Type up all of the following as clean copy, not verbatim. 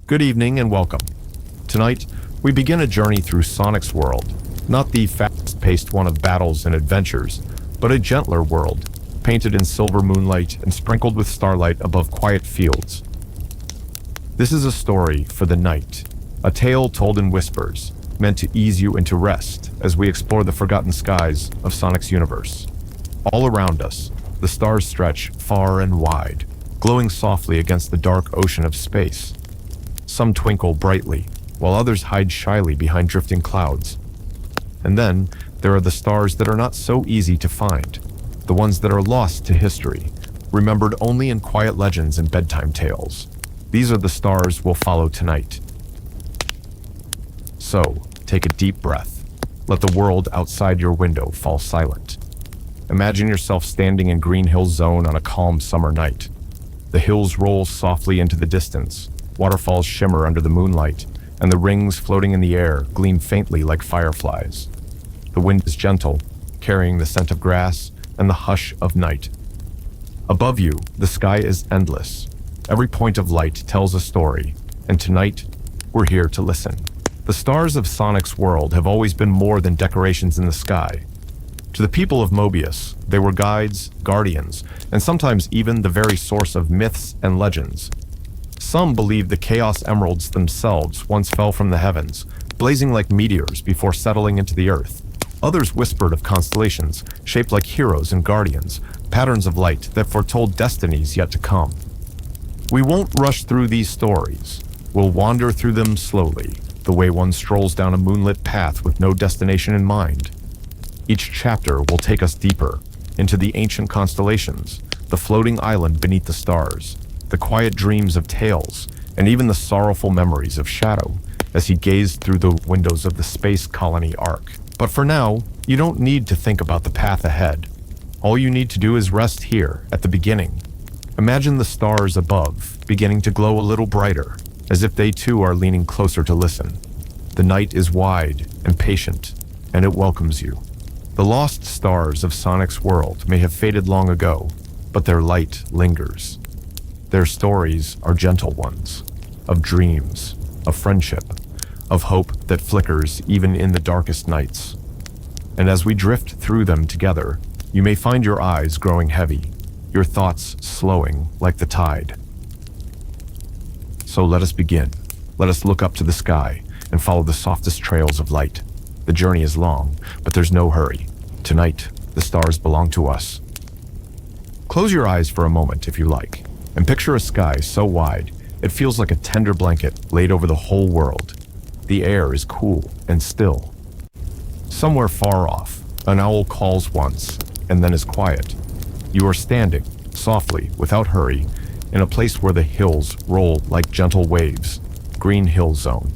Good evening and welcome. Tonight, we begin a journey through Sonic's world, not the fast-paced one of battles and adventures, but a gentler world, painted in silver moonlight and sprinkled with starlight above quiet fields. This is a story for the night, a tale told in whispers, meant to ease you into rest as we explore the forgotten skies of Sonic's universe. All around us, the stars stretch far and wide, glowing softly against the dark ocean of space. Some twinkle brightly, while others hide shyly behind drifting clouds. And then, there are the stars that are not so easy to find, the ones that are lost to history, remembered only in quiet legends and bedtime tales. These are the stars we'll follow tonight. So, take a deep breath. Let the world outside your window fall silent. Imagine yourself standing in Green Hill Zone on a calm summer night. The hills roll softly into the distance, waterfalls shimmer under the moonlight, and the rings floating in the air gleam faintly like fireflies. The wind is gentle, carrying the scent of grass and the hush of night. Above you, the sky is endless. Every point of light tells a story, and tonight, we're here to listen. The stars of Sonic's world have always been more than decorations in the sky. To the people of Mobius, they were guides, guardians, and sometimes even the very source of myths and legends. Some believe the Chaos Emeralds themselves once fell from the heavens, blazing like meteors before settling into the earth. Others whispered of constellations, shaped like heroes and guardians, patterns of light that foretold destinies yet to come. We won't rush through these stories. We'll wander through them slowly, the way one strolls down a moonlit path with no destination in mind. Each chapter will take us deeper, into the ancient constellations, the floating island beneath the stars, the quiet dreams of tales, and even the sorrowful memories of Shadow as he gazed through the windows of the space colony Ark. But for now, you don't need to think about the path ahead. All you need to do is rest here, at the beginning. Imagine the stars above, beginning to glow a little brighter, as if they too are leaning closer to listen. The night is wide and patient, and it welcomes you. The lost stars of Sonic's world may have faded long ago, but their light lingers. Their stories are gentle ones, of dreams, of friendship, of hope that flickers even in the darkest nights. And as we drift through them together, you may find your eyes growing heavy, your thoughts slowing like the tide. So let us begin. Let us look up to the sky and follow the softest trails of light. The journey is long, but there's no hurry. Tonight, the stars belong to us. Close your eyes for a moment if you like, and picture a sky so wide, it feels like a tender blanket laid over the whole world. The air is cool and still. Somewhere far off, an owl calls once, and then is quiet. You are standing, softly, without hurry, in a place where the hills roll like gentle waves, Green Hill Zone.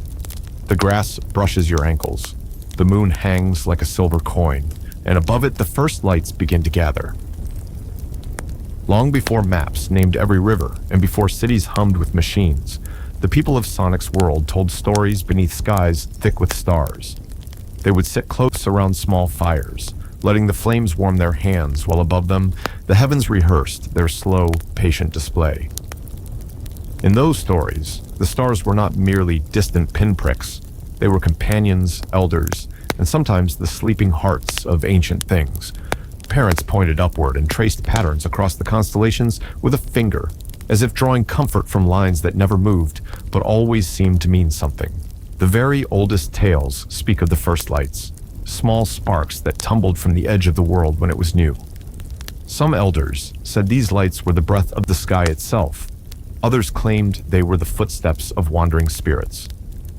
The grass brushes your ankles. The moon hangs like a silver coin, and above it the first lights begin to gather. Long before maps named every river and before cities hummed with machines, the people of Sonic's world told stories beneath skies thick with stars. They would sit close around small fires, letting the flames warm their hands while above them, the heavens rehearsed their slow, patient display. In those stories, the stars were not merely distant pinpricks. They were companions, elders, and sometimes the sleeping hearts of ancient things. Parents pointed upward and traced patterns across the constellations with a finger, as if drawing comfort from lines that never moved, but always seemed to mean something. The very oldest tales speak of the first lights, small sparks that tumbled from the edge of the world when it was new. Some elders said these lights were the breath of the sky itself. Others claimed they were the footsteps of wandering spirits.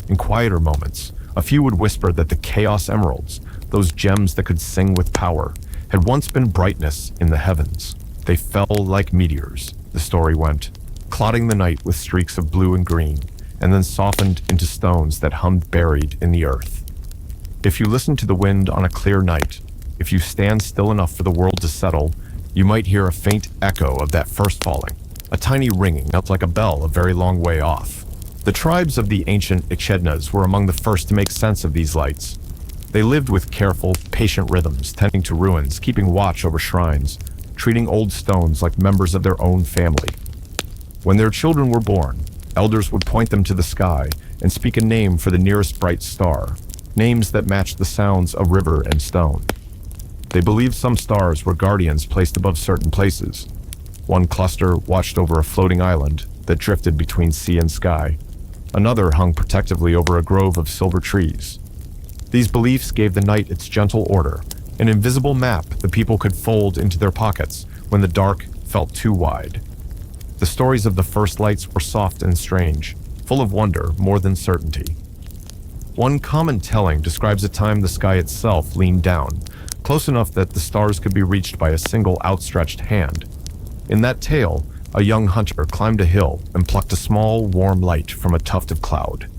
In quieter moments, a few would whisper that the Chaos Emeralds, those gems that could sing with power, had once been brightness in the heavens. They fell like meteors, the story went, clotting the night with streaks of blue and green, and then softened into stones that hummed buried in the earth. If you listen to the wind on a clear night, if you stand still enough for the world to settle, you might hear a faint echo of that first falling, a tiny ringing up like a bell a very long way off. The tribes of the ancient Echidnas were among the first to make sense of these lights. They lived with careful, patient rhythms, tending to ruins, keeping watch over shrines, treating old stones like members of their own family. When their children were born, Elders would point them to the sky and speak a name for the nearest bright star, names that matched the sounds of river and stone. They believed some stars were guardians placed above certain places. One cluster watched over a floating island that drifted between sea and sky. Another hung protectively over a grove of silver trees. These beliefs gave the night its gentle order, an invisible map the people could fold into their pockets when the dark felt too wide. The stories of the first lights were soft and strange, full of wonder more than certainty. One common telling describes a time the sky itself leaned down, close enough that the stars could be reached by a single outstretched hand. In that tale, a young hunter climbed a hill and plucked a small, warm light from a tuft of cloud.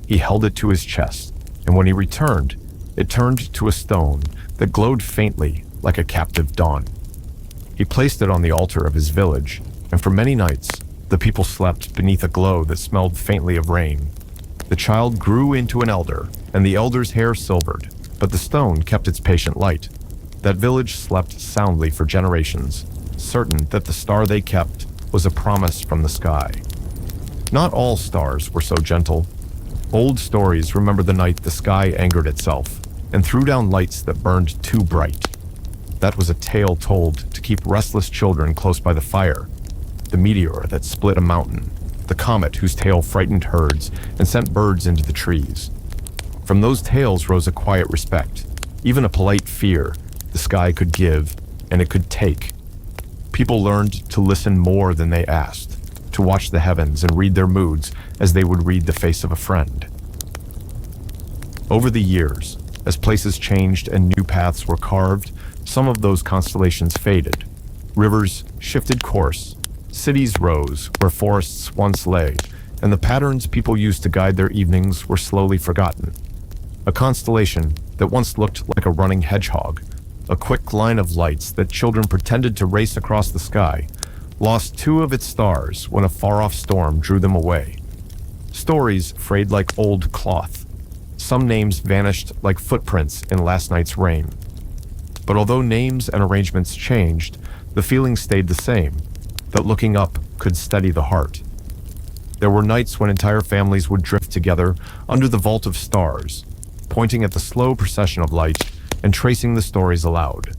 He held it to his chest, and when he returned, it turned to a stone that glowed faintly like a captive dawn. He placed it on the altar of his village, and for many nights, the people slept beneath a glow that smelled faintly of rain. The child grew into an elder, and the elder's hair silvered, but the stone kept its patient light. That village slept soundly for generations, certain that the star they kept was a promise from the sky. Not all stars were so gentle. Old stories remember the night the sky angered itself and threw down lights that burned too bright. That was a tale told to keep restless children close by the fire. The meteor that split a mountain, the comet whose tail frightened herds and sent birds into the trees. From those tales rose a quiet respect, even a polite fear the sky could give and it could take. People learned to listen more than they asked, to watch the heavens and read their moods as they would read the face of a friend. Over the years, as places changed and new paths were carved, some of those constellations faded. Rivers shifted course, cities rose where forests once lay, and the patterns people used to guide their evenings were slowly forgotten. A constellation that once looked like a running hedgehog, a quick line of lights that children pretended to race across the sky, lost two of its stars when a far-off storm drew them away. Stories frayed like old cloth. Some names vanished like footprints in last night's rain. But although names and arrangements changed, the feeling stayed the same, that looking up could steady the heart. There were nights when entire families would drift together under the vault of stars, pointing at the slow procession of light and tracing the stories aloud.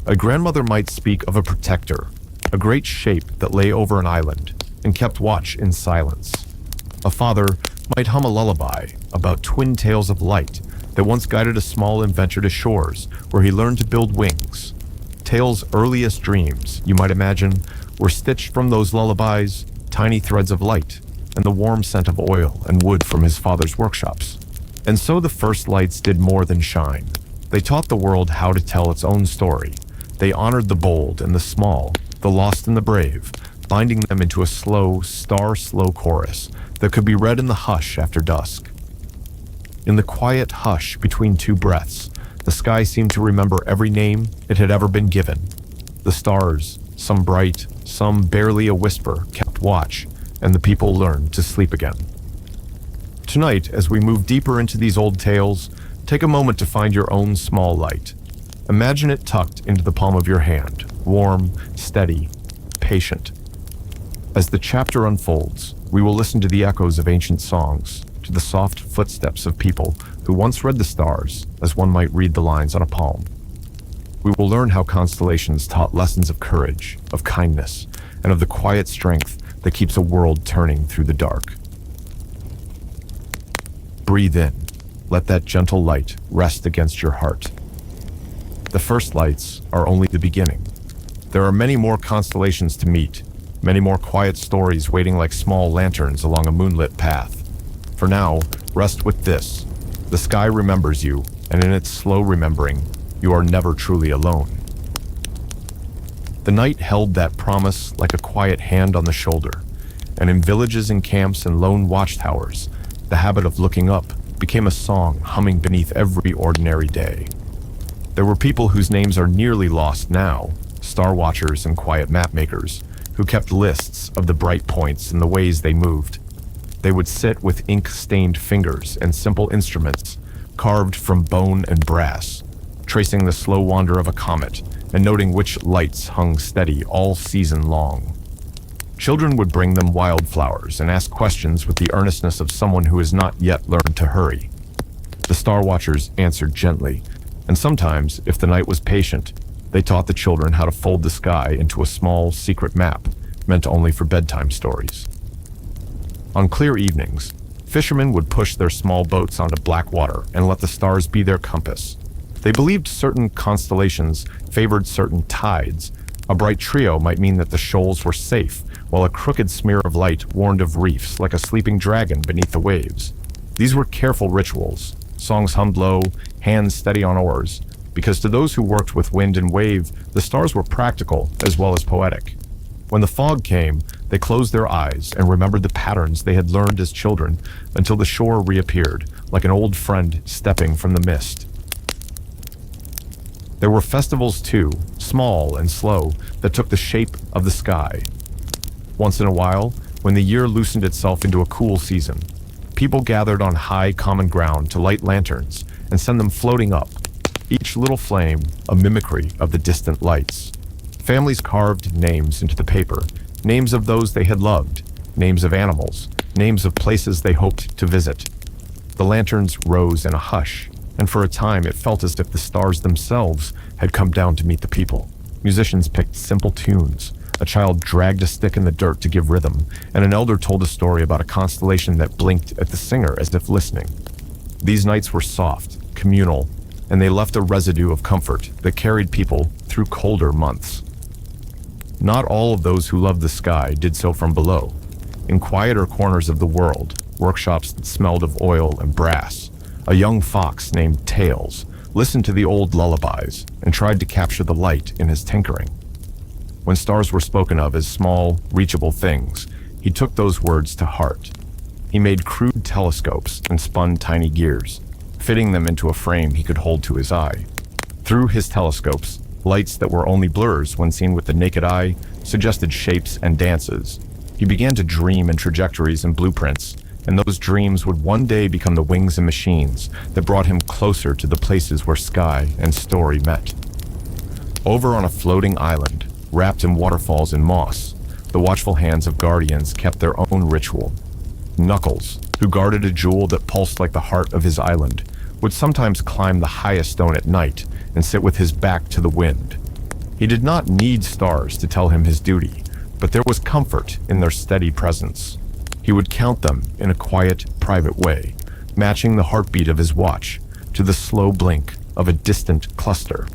A grandmother might speak of a protector, a great shape that lay over an island and kept watch in silence. A father might hum a lullaby about twin tails of light that once guided a small inventor to shores where he learned to build wings. Tale's earliest dreams, you might imagine, were stitched from those lullabies, tiny threads of light, and the warm scent of oil and wood from his father's workshops. And so the first lights did more than shine. They taught the world how to tell its own story. They honored the bold and the small, the lost and the brave, binding them into a slow, star-slow chorus that could be read in the hush after dusk. In the quiet hush between two breaths, the sky seemed to remember every name it had ever been given. The stars, some bright, some barely a whisper, kept watch, and the people learned to sleep again. Tonight, as we move deeper into these old tales, take a moment to find your own small light. Imagine it tucked into the palm of your hand, warm, steady, patient. As the chapter unfolds, we will listen to the echoes of ancient songs, to the soft footsteps of people who once read the stars as one might read the lines on a palm. We will learn how constellations taught lessons of courage, of kindness, and of the quiet strength that keeps a world turning through the dark. Breathe in. Let that gentle light rest against your heart. The first lights are only the beginning. There are many more constellations to meet, many more quiet stories waiting like small lanterns along a moonlit path. For now, rest with this. The sky remembers you, and in its slow remembering, you are never truly alone. The night held that promise like a quiet hand on the shoulder, and in villages and camps and lone watchtowers, the habit of looking up became a song humming beneath every ordinary day. There were people whose names are nearly lost now, star watchers and quiet map makers, who kept lists of the bright points and the ways they moved. They would sit with ink-stained fingers and simple instruments carved from bone and brass, tracing the slow wander of a comet and noting which lights hung steady all season long. Children would bring them wildflowers and ask questions with the earnestness of someone who has not yet learned to hurry. The star watchers answered gently, and sometimes, if the night was patient, they taught the children how to fold the sky into a small, secret map meant only for bedtime stories. On clear evenings, fishermen would push their small boats onto black water and let the stars be their compass. They believed certain constellations favored certain tides. A bright trio might mean that the shoals were safe, while a crooked smear of light warned of reefs like a sleeping dragon beneath the waves. These were careful rituals, songs hummed low, hands steady on oars, because to those who worked with wind and wave, the stars were practical as well as poetic. When the fog came, they closed their eyes and remembered the patterns they had learned as children until the shore reappeared, like an old friend stepping from the mist. There were festivals too, small and slow, that took the shape of the sky. Once in a while, when the year loosened itself into a cool season, people gathered on high common ground to light lanterns and send them floating up, each little flame a mimicry of the distant lights. Families carved names into the paper, names of those they had loved, names of animals, names of places they hoped to visit. The lanterns rose in a hush, and for a time it felt as if the stars themselves had come down to meet the people. Musicians picked simple tunes, a child dragged a stick in the dirt to give rhythm, and an elder told a story about a constellation that blinked at the singer as if listening. These nights were soft, communal, and they left a residue of comfort that carried people through colder months. Not all of those who loved the sky did so from below. In quieter corners of the world, workshops that smelled of oil and brass, a young fox named Tails listened to the old lullabies and tried to capture the light in his tinkering. When stars were spoken of as small, reachable things, he took those words to heart. He made crude telescopes and spun tiny gears, fitting them into a frame he could hold to his eye. Through his telescopes, lights that were only blurs when seen with the naked eye suggested shapes and dances. He began to dream in trajectories and blueprints, and those dreams would one day become the wings and machines that brought him closer to the places where sky and story met. Over on a floating island, wrapped in waterfalls and moss, the watchful hands of guardians kept their own ritual. Knuckles, who guarded a jewel that pulsed like the heart of his island, would sometimes climb the highest stone at night and sit with his back to the wind. He did not need stars to tell him his duty, but there was comfort in their steady presence. He would count them in a quiet, private way, matching the heartbeat of his watch to the slow blink of a distant cluster.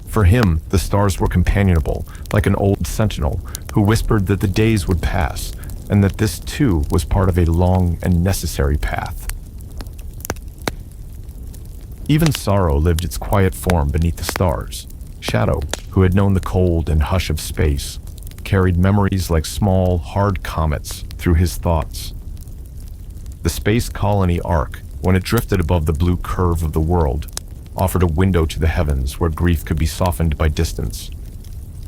For him, the stars were companionable, like an old sentinel who whispered that the days would pass, and that this too was part of a long and necessary path. Even sorrow lived its quiet form beneath the stars. Shadow, who had known the cold and hush of space, carried memories like small, hard comets through his thoughts. The space colony Ark, when it drifted above the blue curve of the world, offered a window to the heavens where grief could be softened by distance.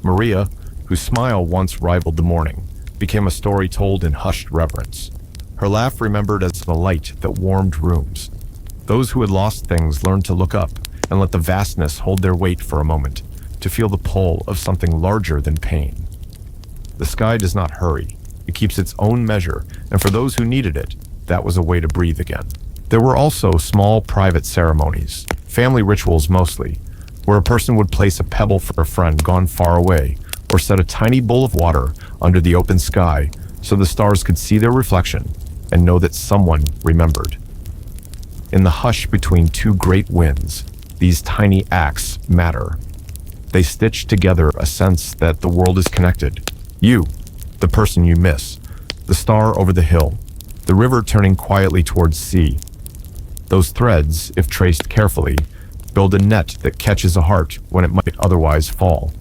Maria, whose smile once rivaled the morning, became a story told in hushed reverence. Her laugh remembered as the light that warmed rooms. Those who had lost things learned to look up and let the vastness hold their weight for a moment, to feel the pull of something larger than pain. The sky does not hurry. It keeps its own measure, and for those who needed it, that was a way to breathe again. There were also small private ceremonies, family rituals mostly, where a person would place a pebble for a friend gone far away, or set a tiny bowl of water under the open sky so the stars could see their reflection and know that someone remembered. In the hush between two great winds, these tiny acts matter. They stitch together a sense that the world is connected. You, the person you miss, the star over the hill, the river turning quietly towards sea. Those threads, if traced carefully, build a net that catches a heart when it might otherwise fall.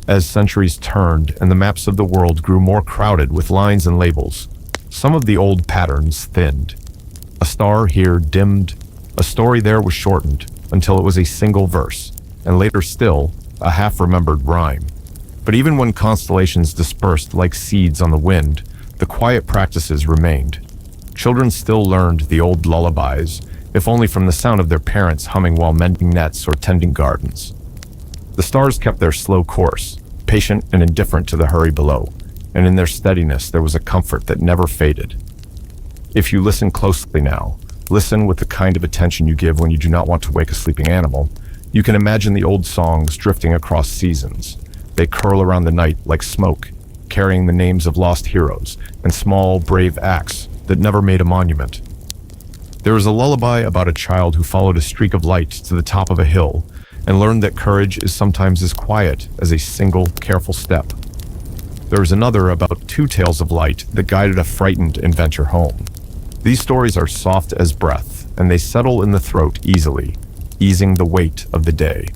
As centuries turned and the maps of the world grew more crowded with lines and labels, some of the old patterns thinned. A star here dimmed, a story there was shortened until it was a single verse, and later still, a half-remembered rhyme. But even when constellations dispersed like seeds on the wind, the quiet practices remained. Children still learned the old lullabies, if only from the sound of their parents humming while mending nets or tending gardens. The stars kept their slow course, patient and indifferent to the hurry below, and in their steadiness there was a comfort that never faded. If you listen closely now, listen with the kind of attention you give when you do not want to wake a sleeping animal, you can imagine the old songs drifting across seasons. They curl around the night like smoke, carrying the names of lost heroes and small, brave acts that never made a monument. There is a lullaby about a child who followed a streak of light to the top of a hill and learned that courage is sometimes as quiet as a single, careful step. There is another about two tales of light that guided a frightened inventor home. These stories are soft as breath, and they settle in the throat easily, easing the weight of the day.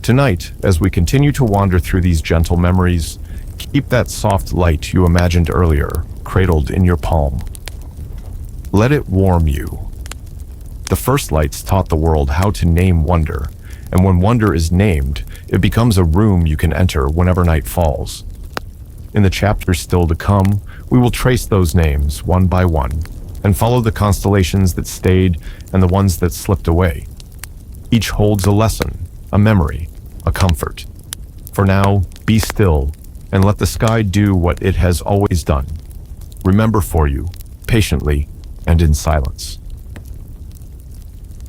Tonight, as we continue to wander through these gentle memories, keep that soft light you imagined earlier cradled in your palm. Let it warm you. The first lights taught the world how to name wonder, and when wonder is named, it becomes a room you can enter whenever night falls. In the chapters still to come, we will trace those names one by one, and follow the constellations that stayed and the ones that slipped away. Each holds a lesson, a memory, a comfort. For now, be still, and let the sky do what it has always done. Remember for you, patiently and in silence.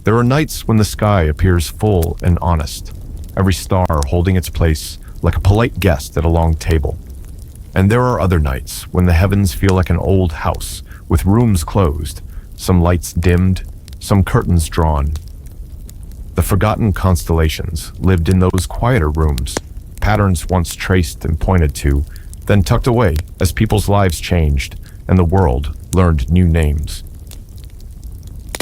There are nights when the sky appears full and honest, every star holding its place like a polite guest at a long table. And there are other nights when the heavens feel like an old house, with rooms closed, some lights dimmed, some curtains drawn. The forgotten constellations lived in those quieter rooms, patterns once traced and pointed to, then tucked away as people's lives changed and the world learned new names.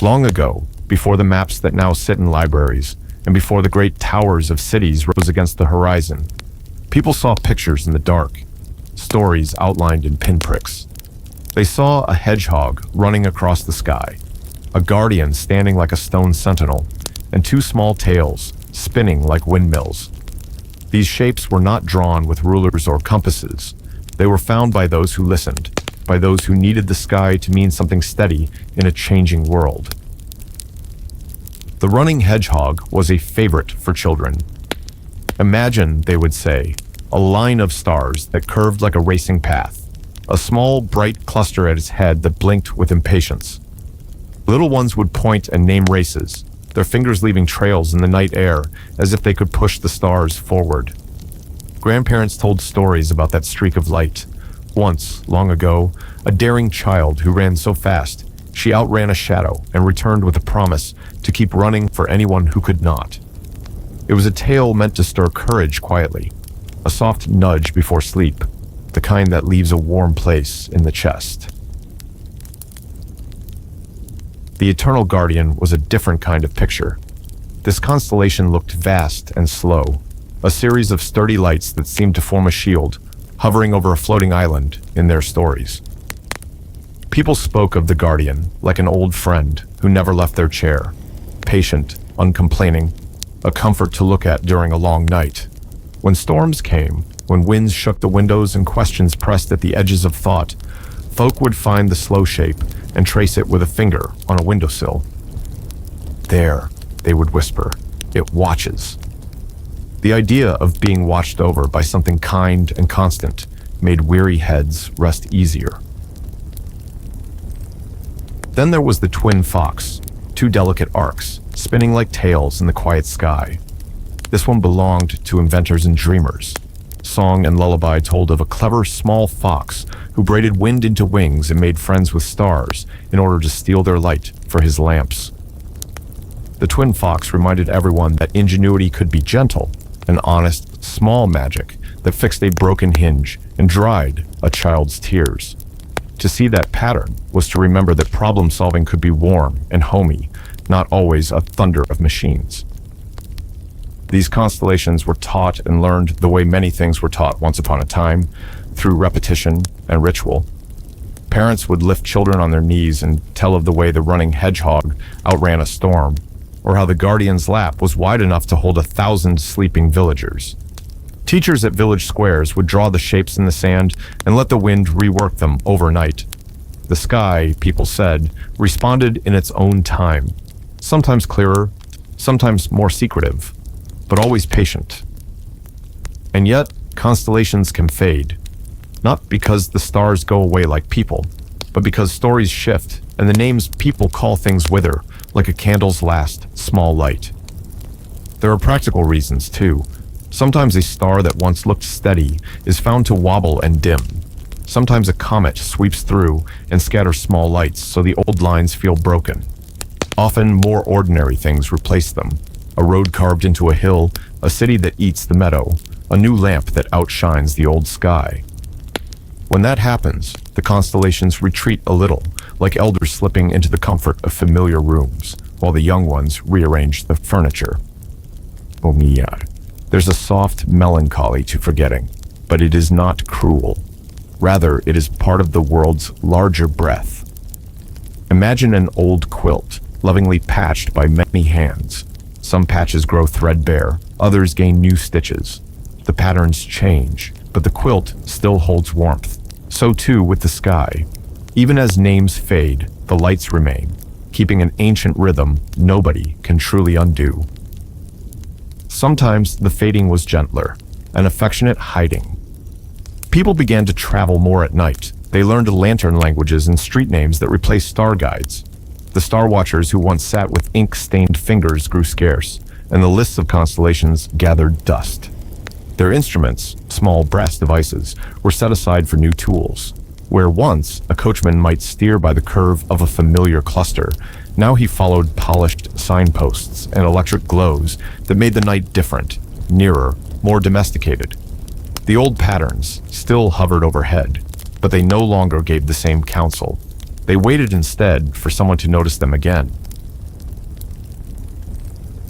Long ago, before the maps that now sit in libraries, and before the great towers of cities rose against the horizon, people saw pictures in the dark, stories outlined in pinpricks. They saw a hedgehog running across the sky, a guardian standing like a stone sentinel, and two small tails spinning like windmills. These shapes were not drawn with rulers or compasses. They were found by those who listened, by those who needed the sky to mean something steady in a changing world. The running hedgehog was a favorite for children. Imagine, they would say, a line of stars that curved like a racing path, a small, bright cluster at its head that blinked with impatience. Little ones would point and name races, their fingers leaving trails in the night air as if they could push the stars forward. Grandparents told stories about that streak of light. Once, long ago, a daring child who ran so fast, she outran a shadow and returned with a promise to keep running for anyone who could not. It was a tale meant to stir courage quietly, a soft nudge before sleep, the kind that leaves a warm place in the chest. The Eternal Guardian was a different kind of picture. This constellation looked vast and slow, a series of sturdy lights that seemed to form a shield, hovering over a floating island in their stories. People spoke of the Guardian like an old friend who never left their chair, patient, uncomplaining, a comfort to look at during a long night. When storms came, when winds shook the windows and questions pressed at the edges of thought, folk would find the slow shape and trace it with a finger on a windowsill. There, they would whisper, it watches. The idea of being watched over by something kind and constant made weary heads rest easier. Then there was the twin fox, two delicate arcs, spinning like tails in the quiet sky. This one belonged to inventors and dreamers. Song and lullaby told of a clever small fox who braided wind into wings and made friends with stars in order to steal their light for his lamps. The twin fox reminded everyone that ingenuity could be gentle, an honest, small magic that fixed a broken hinge and dried a child's tears. To see that pattern was to remember that problem solving could be warm and homey, not always a thunder of machines. These constellations were taught and learned the way many things were taught once upon a time, through repetition and ritual. Parents would lift children on their knees and tell of the way the running hedgehog outran a storm, or how the guardian's lap was wide enough to hold 1,000 sleeping villagers. Teachers at village squares would draw the shapes in the sand and let the wind rework them overnight. The sky, people said, responded in its own time, sometimes clearer, sometimes more secretive, but always patient. And yet, constellations can fade. Not because the stars go away like people, but because stories shift and the names people call things wither, like a candle's last small light. There are practical reasons, too. Sometimes a star that once looked steady is found to wobble and dim. Sometimes a comet sweeps through and scatters small lights so the old lines feel broken. Often more ordinary things replace them. A road carved into a hill, a city that eats the meadow, a new lamp that outshines the old sky. When that happens, the constellations retreat a little, like elders slipping into the comfort of familiar rooms, while the young ones rearrange the furniture. There's a soft melancholy to forgetting, but it is not cruel. Rather, it is part of the world's larger breath. Imagine an old quilt, lovingly patched by many hands. Some patches grow threadbare, others gain new stitches. The patterns change, but the quilt still holds warmth. So too with the sky. Even as names fade, the lights remain, keeping an ancient rhythm nobody can truly undo. Sometimes the fading was gentler, an affectionate hiding. People began to travel more at night. They learned lantern languages and street names that replaced star guides. The star watchers who once sat with ink-stained fingers grew scarce, and the lists of constellations gathered dust. Their instruments, small brass devices, were set aside for new tools. Where once a coachman might steer by the curve of a familiar cluster, now he followed polished signposts and electric glows that made the night different, nearer, more domesticated. The old patterns still hovered overhead, but they no longer gave the same counsel. They waited instead for someone to notice them again.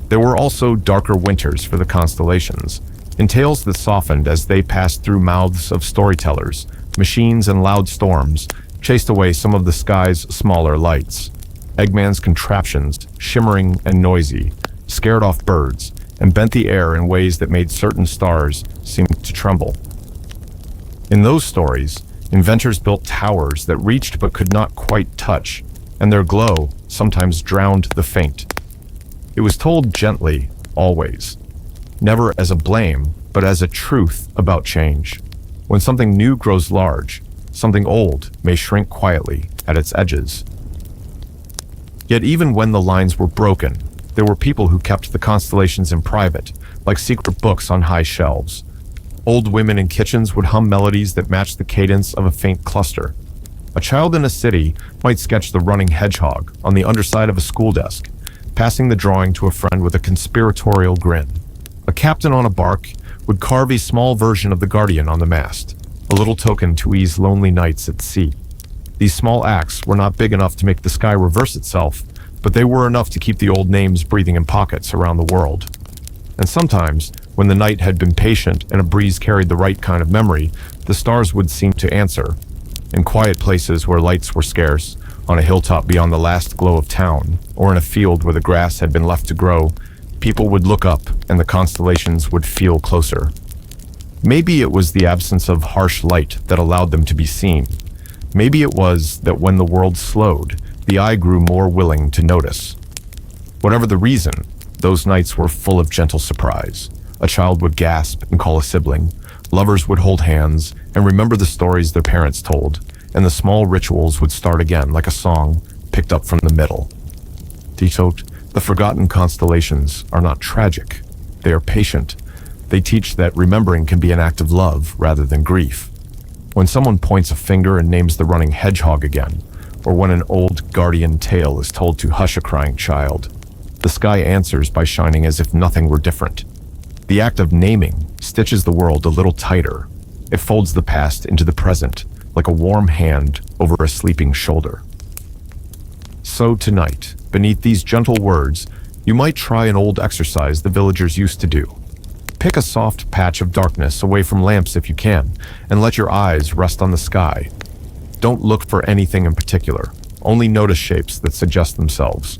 There were also darker winters for the constellations, in tales that softened as they passed through mouths of storytellers. Machines and loud storms chased away some of the sky's smaller lights. Eggman's contraptions, shimmering and noisy, scared off birds and bent the air in ways that made certain stars seem to tremble. In those stories, inventors built towers that reached but could not quite touch, and their glow sometimes drowned the faint. It was told gently, always, never as a blame, but as a truth about change. When something new grows large, something old may shrink quietly at its edges. Yet even when the lines were broken, there were people who kept the constellations in private, like secret books on high shelves. Old women in kitchens would hum melodies that matched the cadence of a faint cluster. A child in a city might sketch the running hedgehog on the underside of a school desk, passing the drawing to a friend with a conspiratorial grin. A captain on a bark would carve a small version of the Guardian on the mast, a little token to ease lonely nights at sea. These small acts were not big enough to make the sky reverse itself, but they were enough to keep the old names breathing in pockets around the world. And sometimes, when the night had been patient and a breeze carried the right kind of memory, the stars would seem to answer. In quiet places where lights were scarce, on a hilltop beyond the last glow of town, or in a field where the grass had been left to grow, people would look up and the constellations would feel closer. Maybe it was the absence of harsh light that allowed them to be seen. Maybe it was that when the world slowed, the eye grew more willing to notice. Whatever the reason, those nights were full of gentle surprise. A child would gasp and call a sibling. Lovers would hold hands and remember the stories their parents told, and the small rituals would start again like a song picked up from the middle. Titot, the forgotten constellations are not tragic. They are patient. They teach that remembering can be an act of love rather than grief. When someone points a finger and names the running hedgehog again, or when an old guardian tale is told to hush a crying child, the sky answers by shining as if nothing were different. The act of naming stitches the world a little tighter. It folds the past into the present, like a warm hand over a sleeping shoulder. So tonight, beneath these gentle words, you might try an old exercise the villagers used to do. Pick a soft patch of darkness away from lamps if you can, and let your eyes rest on the sky. Don't look for anything in particular, only notice shapes that suggest themselves.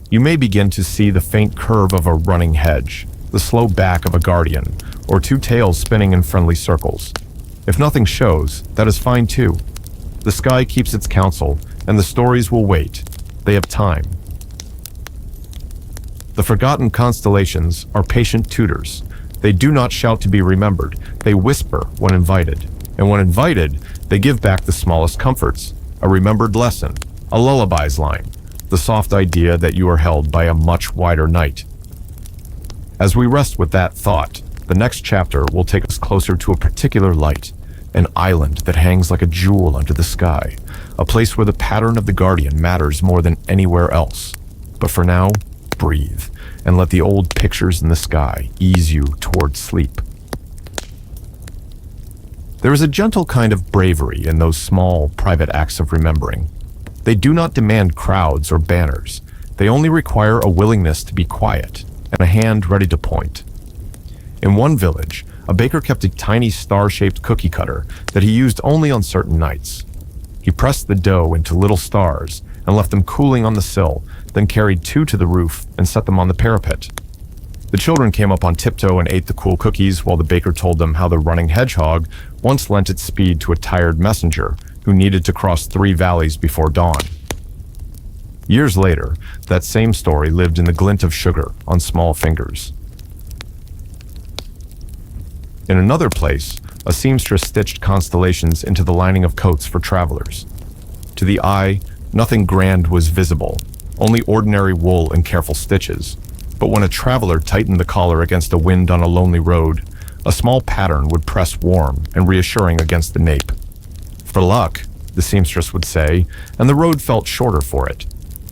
You may begin to see the faint curve of a running hedge, the slow back of a guardian, or two tails spinning in friendly circles. If nothing shows, that is fine too. The sky keeps its counsel, and the stories will wait. They have time. The forgotten constellations are patient tutors. They do not shout to be remembered. They whisper when invited. And when invited, they give back the smallest comforts, a remembered lesson, a lullaby's line, the soft idea that you are held by a much wider night. As we rest with that thought, the next chapter will take us closer to a particular light, an island that hangs like a jewel under the sky, a place where the pattern of the guardian matters more than anywhere else. But for now, breathe, and let the old pictures in the sky ease you toward sleep. There is a gentle kind of bravery in those small, private acts of remembering. They do not demand crowds or banners. They only require a willingness to be quiet and a hand ready to point. In one village, a baker kept a tiny star-shaped cookie cutter that he used only on certain nights. He pressed the dough into little stars and left them cooling on the sill, then carried 2 to the roof and set them on the parapet. The children came up on tiptoe and ate the cool cookies while the baker told them how the running hedgehog once lent its speed to a tired messenger who needed to cross 3 valleys before dawn. Years later, that same story lived in the glint of sugar on small fingers. In another place, a seamstress stitched constellations into the lining of coats for travelers. To the eye, nothing grand was visible, only ordinary wool and careful stitches. But when a traveler tightened the collar against a wind on a lonely road, a small pattern would press warm and reassuring against the nape. For luck, the seamstress would say, and the road felt shorter for it.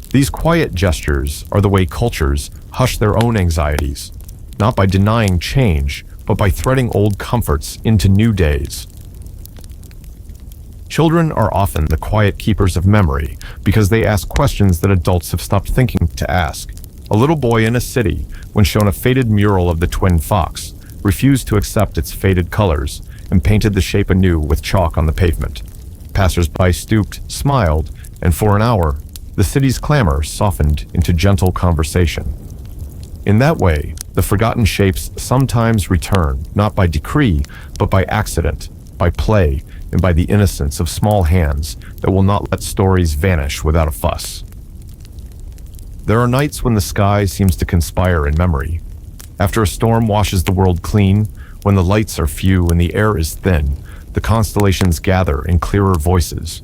These quiet gestures are the way cultures hush their own anxieties, not by denying change, but by threading old comforts into new days. Children are often the quiet keepers of memory because they ask questions that adults have stopped thinking to ask. A little boy in a city, when shown a faded mural of the twin fox, refused to accept its faded colors and painted the shape anew with chalk on the pavement. Passers-by stooped, smiled, and for an hour, the city's clamor softened into gentle conversation. In that way, the forgotten shapes sometimes return, not by decree, but by accident, by play, and by the innocence of small hands that will not let stories vanish without a fuss. There are nights when the sky seems to conspire in memory. After a storm washes the world clean, when the lights are few and the air is thin, the constellations gather in clearer voices.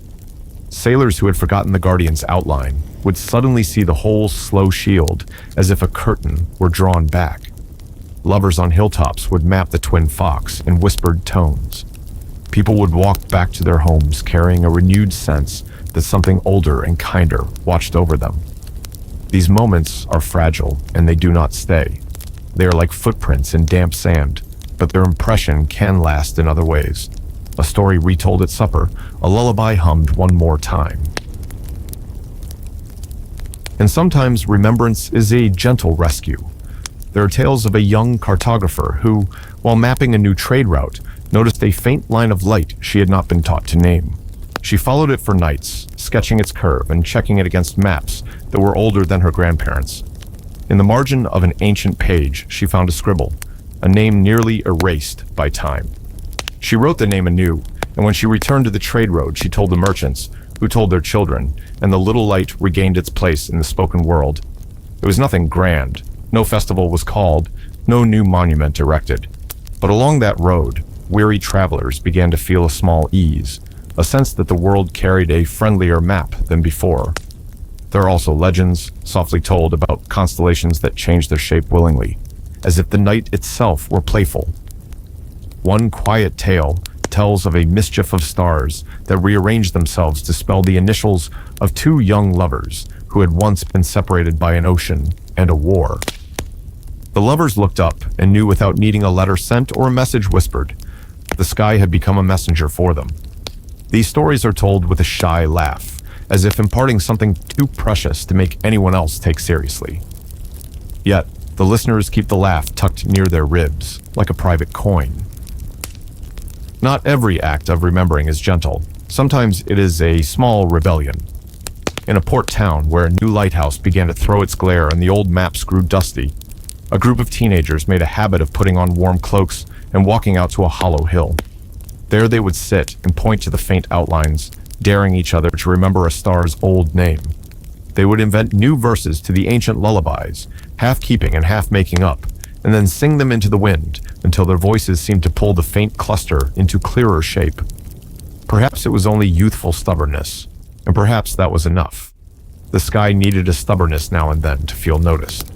Sailors who had forgotten the Guardian's outline would suddenly see the whole slow shield as if a curtain were drawn back. Lovers on hilltops would map the twin fox in whispered tones. People would walk back to their homes carrying a renewed sense that something older and kinder watched over them. These moments are fragile and they do not stay. They are like footprints in damp sand, but their impression can last in other ways. A story retold at supper, a lullaby hummed one more time. And sometimes remembrance is a gentle rescue. There are tales of a young cartographer who, while mapping a new trade route, noticed a faint line of light she had not been taught to name. She followed it for nights, sketching its curve and checking it against maps that were older than her grandparents'. In the margin of an ancient page, she found a scribble, a name nearly erased by time. She wrote the name anew, and when she returned to the trade road, she told the merchants, who told their children, and the little light regained its place in the spoken world. It was nothing grand. No festival was called, no new monument erected. But along that road, weary travelers began to feel a small ease, a sense that the world carried a friendlier map than before. There are also legends, softly told, about constellations that changed their shape willingly, as if the night itself were playful. One quiet tale tells of a mischief of stars that rearranged themselves to spell the initials of 2 young lovers who had once been separated by an ocean and a war. The lovers looked up and knew without needing a letter sent or a message whispered. The sky had become a messenger for them. These stories are told with a shy laugh, as if imparting something too precious to make anyone else take seriously. Yet, the listeners keep the laugh tucked near their ribs, like a private coin. Not every act of remembering is gentle. Sometimes it is a small rebellion. In a port town where a new lighthouse began to throw its glare and the old maps grew dusty, a group of teenagers made a habit of putting on warm cloaks and walking out to a hollow hill. There they would sit and point to the faint outlines, daring each other to remember a star's old name. They would invent new verses to the ancient lullabies, half keeping and half making up, and then sing them into the wind until their voices seemed to pull the faint cluster into clearer shape. Perhaps it was only youthful stubbornness, and perhaps that was enough. The sky needed a stubbornness now and then to feel noticed.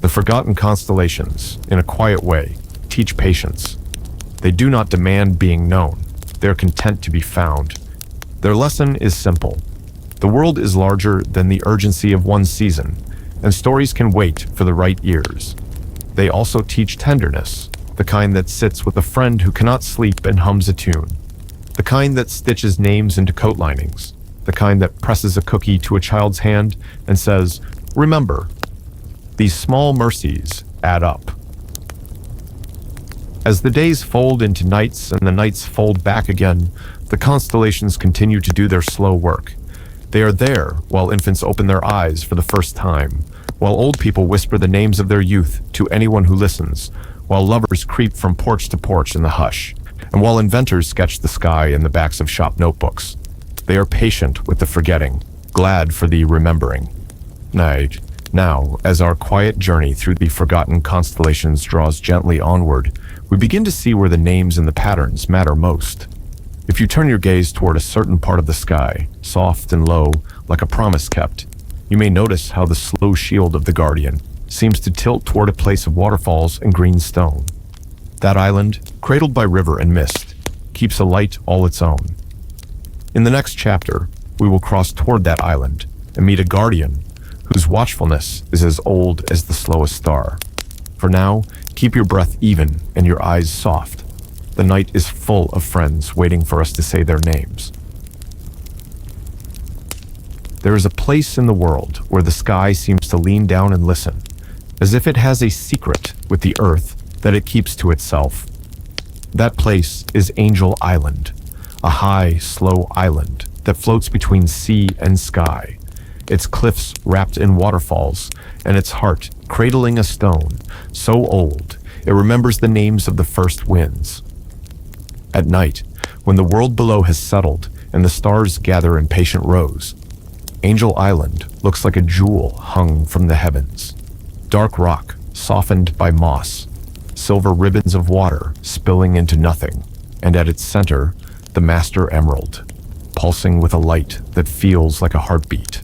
The forgotten constellations, in a quiet way, teach patience. They do not demand being known. They are content to be found. Their lesson is simple. The world is larger than the urgency of one season, and stories can wait for the right ears. They also teach tenderness, the kind that sits with a friend who cannot sleep and hums a tune, the kind that stitches names into coat linings, the kind that presses a cookie to a child's hand and says, "Remember." These small mercies add up. As the days fold into nights and the nights fold back again, the constellations continue to do their slow work. They are there while infants open their eyes for the first time, while old people whisper the names of their youth to anyone who listens, while lovers creep from porch to porch in the hush, and while inventors sketch the sky in the backs of shop notebooks. They are patient with the forgetting, glad for the remembering. Now, as our quiet journey through the forgotten constellations draws gently onward, we begin to see where the names and the patterns matter most. If you turn your gaze toward a certain part of the sky, soft and low, like a promise kept, you may notice how the slow shield of the Guardian seems to tilt toward a place of waterfalls and green stone. That island, cradled by river and mist, keeps a light all its own. In the next chapter, we will cross toward that island and meet a Guardian whose watchfulness is as old as the slowest star. For now, keep your breath even and your eyes soft. The night is full of friends waiting for us to say their names. There is a place in the world where the sky seems to lean down and listen, as if it has a secret with the earth that it keeps to itself. That place is Angel Island, a high, slow island that floats between sea and sky, its cliffs wrapped in waterfalls, and its heart cradling a stone so old it remembers the names of the first winds. At night, when the world below has settled and the stars gather in patient rows, Angel Island looks like a jewel hung from the heavens. Dark rock, softened by moss, silver ribbons of water spilling into nothing, and at its center, the Master Emerald, pulsing with a light that feels like a heartbeat.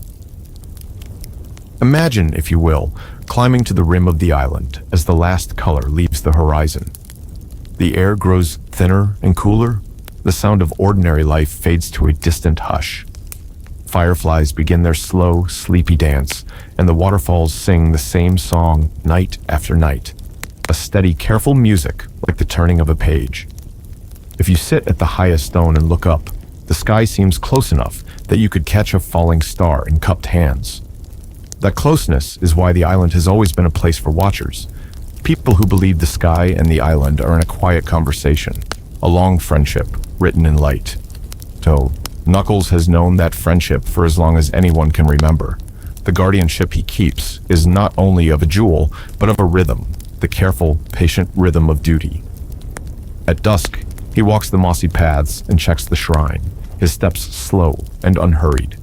Imagine, if you will, climbing to the rim of the island as the last color leaves the horizon. The air grows thinner and cooler. The sound of ordinary life fades to a distant hush. Fireflies begin their slow, sleepy dance, and the waterfalls sing the same song night after night, a steady, careful music like the turning of a page. If you sit at the highest stone and look up, the sky seems close enough that you could catch a falling star in cupped hands. That closeness is why the island has always been a place for watchers, people who believe the sky and the island are in a quiet conversation, a long friendship written in light. So, Knuckles has known that friendship for as long as anyone can remember. The guardianship he keeps is not only of a jewel, but of a rhythm, the careful, patient rhythm of duty. At dusk, he walks the mossy paths and checks the shrine, his steps slow and unhurried.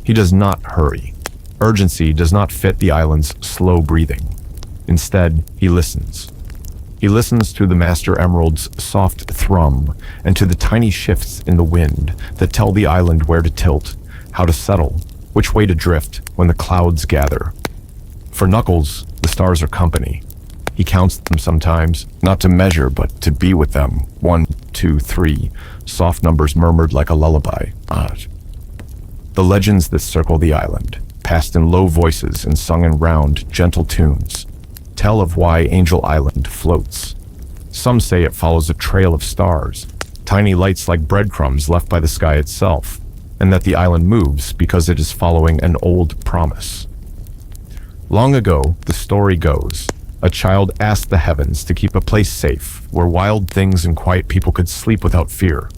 He does not hurry. Urgency does not fit the island's slow breathing. Instead, he listens. He listens to the Master Emerald's soft thrum and to the tiny shifts in the wind that tell the island where to tilt, how to settle, which way to drift when the clouds gather. For Knuckles, the stars are company. He counts them sometimes, not to measure, but to be with them. 1, 2, 3, soft numbers murmured like a lullaby. The legends that circle the island, passed in low voices and sung in round, gentle tunes, tell of why Angel Island floats. Some say it follows a trail of stars, tiny lights like breadcrumbs left by the sky itself, and that the island moves because it is following an old promise. Long ago, the story goes, a child asked the heavens to keep a place safe where wild things and quiet people could sleep without fear.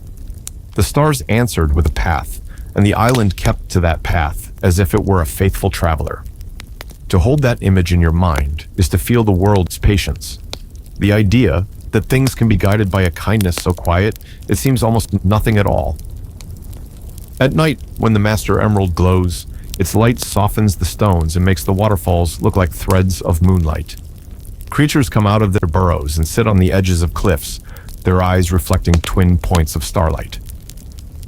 The stars answered with a path, and the island kept to that path as if it were a faithful traveler. To hold that image in your mind is to feel the world's patience. The idea that things can be guided by a kindness so quiet, it seems almost nothing at all. At night, when the Master Emerald glows, Its light softens the stones and makes the waterfalls look like threads of moonlight. Creatures come out of their burrows and sit on the edges of cliffs, their eyes reflecting twin points of starlight.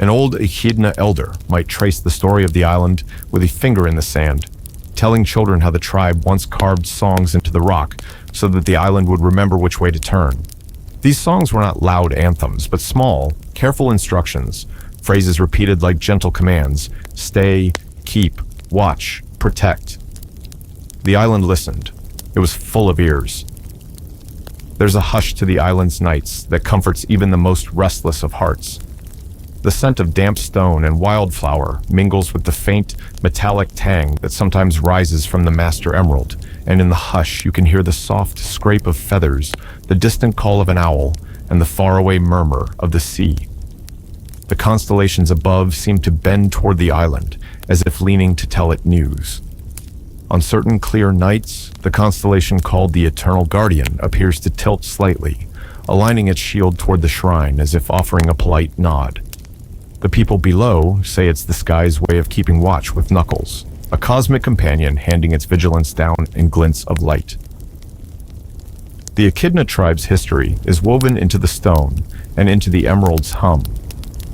An old Echidna elder might trace the story of the island with a finger in the sand, telling children how the tribe once carved songs into the rock so that the island would remember which way to turn. These songs were not loud anthems, but small, careful instructions, phrases repeated like gentle commands: stay, keep, watch, protect. The island listened. It was full of ears. There's a hush to the island's nights that comforts even the most restless of hearts. The scent of damp stone and wildflower mingles with the faint, metallic tang that sometimes rises from the master emerald, and in the hush you can hear the soft scrape of feathers, the distant call of an owl, and the faraway murmur of the sea. The constellations above seem to bend toward the island, as if leaning to tell it news. On certain clear nights, the constellation called the Eternal Guardian appears to tilt slightly, aligning its shield toward the shrine as if offering a polite nod. The people below say it's the sky's way of keeping watch with knuckles, a cosmic companion handing its vigilance down in glints of light. The Echidna tribe's history is woven into the stone and into the emerald's hum.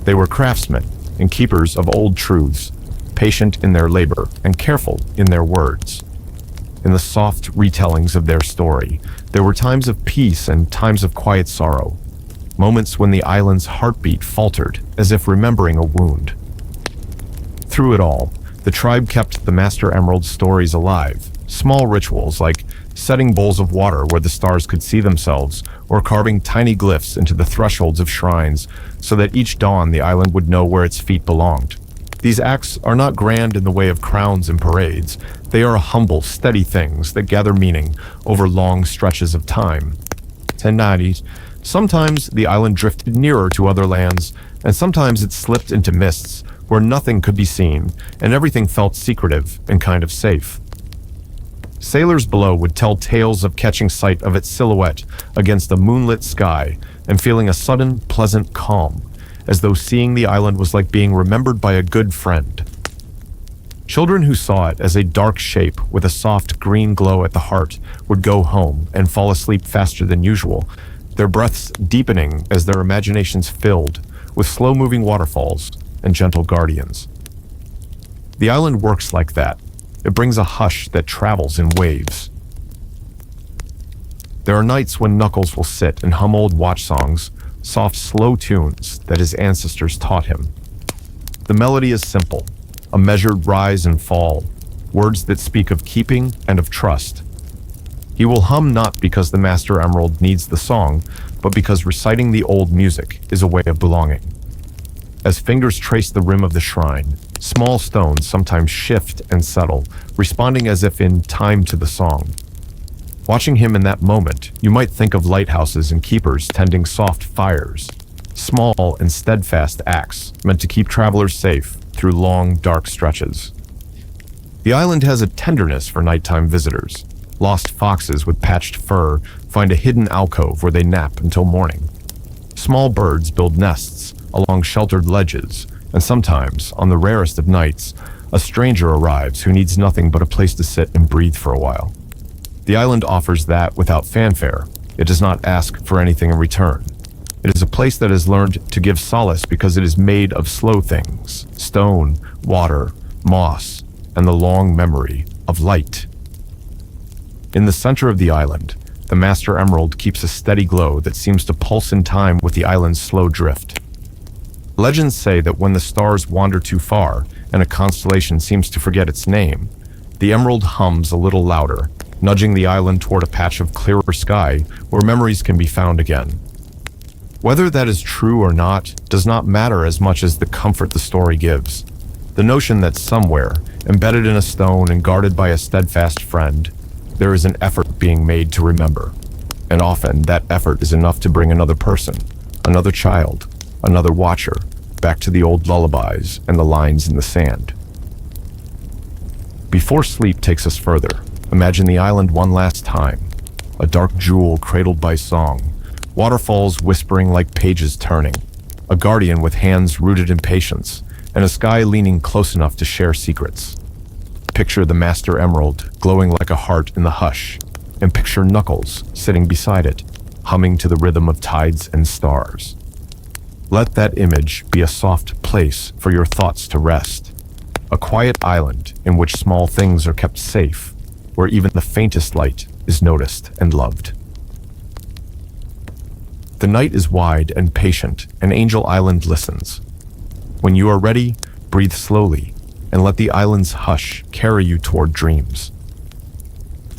They were craftsmen and keepers of old truths, patient in their labor and careful in their words. In the soft retellings of their story, there were times of peace and times of quiet sorrow, moments when the island's heartbeat faltered as if remembering a wound. Through it all, the tribe kept the Master Emerald's stories alive, small rituals like setting bowls of water where the stars could see themselves, or carving tiny glyphs into the thresholds of shrines so that each dawn the island would know where its feet belonged. These acts are not grand in the way of crowns and parades. They are humble, steady things that gather meaning over long stretches of time. Sometimes the island drifted nearer to other lands, and sometimes it slipped into mists where nothing could be seen and everything felt secretive and kind of safe. Sailors below would tell tales of catching sight of its silhouette against a moonlit sky and feeling a sudden, pleasant calm, as though seeing the island was like being remembered by a good friend. Children who saw it as a dark shape with a soft green glow at the heart would go home and fall asleep faster than usual, their breaths deepening as their imaginations filled with slow-moving waterfalls and gentle guardians. The island works like that. It brings a hush that travels in waves. There are nights when Knuckles will sit and hum old watch songs, soft, slow tunes that his ancestors taught him. The melody is simple, a measured rise and fall, words that speak of keeping and of trust. He will hum not because the Master Emerald needs the song, but because reciting the old music is a way of belonging. As fingers trace the rim of the shrine, small stones sometimes shift and settle, responding as if in time to the song. Watching him in that moment, you might think of lighthouses and keepers tending soft fires, small and steadfast acts meant to keep travelers safe through long, dark stretches. The island has a tenderness for nighttime visitors. Lost foxes with patched fur find a hidden alcove where they nap until morning. Small birds build nests along sheltered ledges, and sometimes, on the rarest of nights, a stranger arrives who needs nothing but a place to sit and breathe for a while. The island offers that without fanfare. It does not ask for anything in return. It is a place that has learned to give solace because it is made of slow things: stone, water, moss, and the long memory of light. In the center of the island, the Master Emerald keeps a steady glow that seems to pulse in time with the island's slow drift. Legends say that when the stars wander too far and a constellation seems to forget its name, the emerald hums a little louder, nudging the island toward a patch of clearer sky where memories can be found again. Whether that is true or not does not matter as much as the comfort the story gives. The notion that somewhere, embedded in a stone and guarded by a steadfast friend, there is an effort being made to remember. And often that effort is enough to bring another person, another child, another watcher, back to the old lullabies and the lines in the sand. Before sleep takes us further, imagine the island one last time. A dark jewel cradled by song, waterfalls whispering like pages turning, a guardian with hands rooted in patience, and a sky leaning close enough to share secrets. Picture the Master Emerald glowing like a heart in the hush, and picture Knuckles sitting beside it, humming to the rhythm of tides and stars. Let that image be a soft place for your thoughts to rest, a quiet island in which small things are kept safe, where even the faintest light is noticed and loved. The night is wide and patient, and Angel Island listens. When you are ready, breathe slowly, and let the island's hush carry you toward dreams.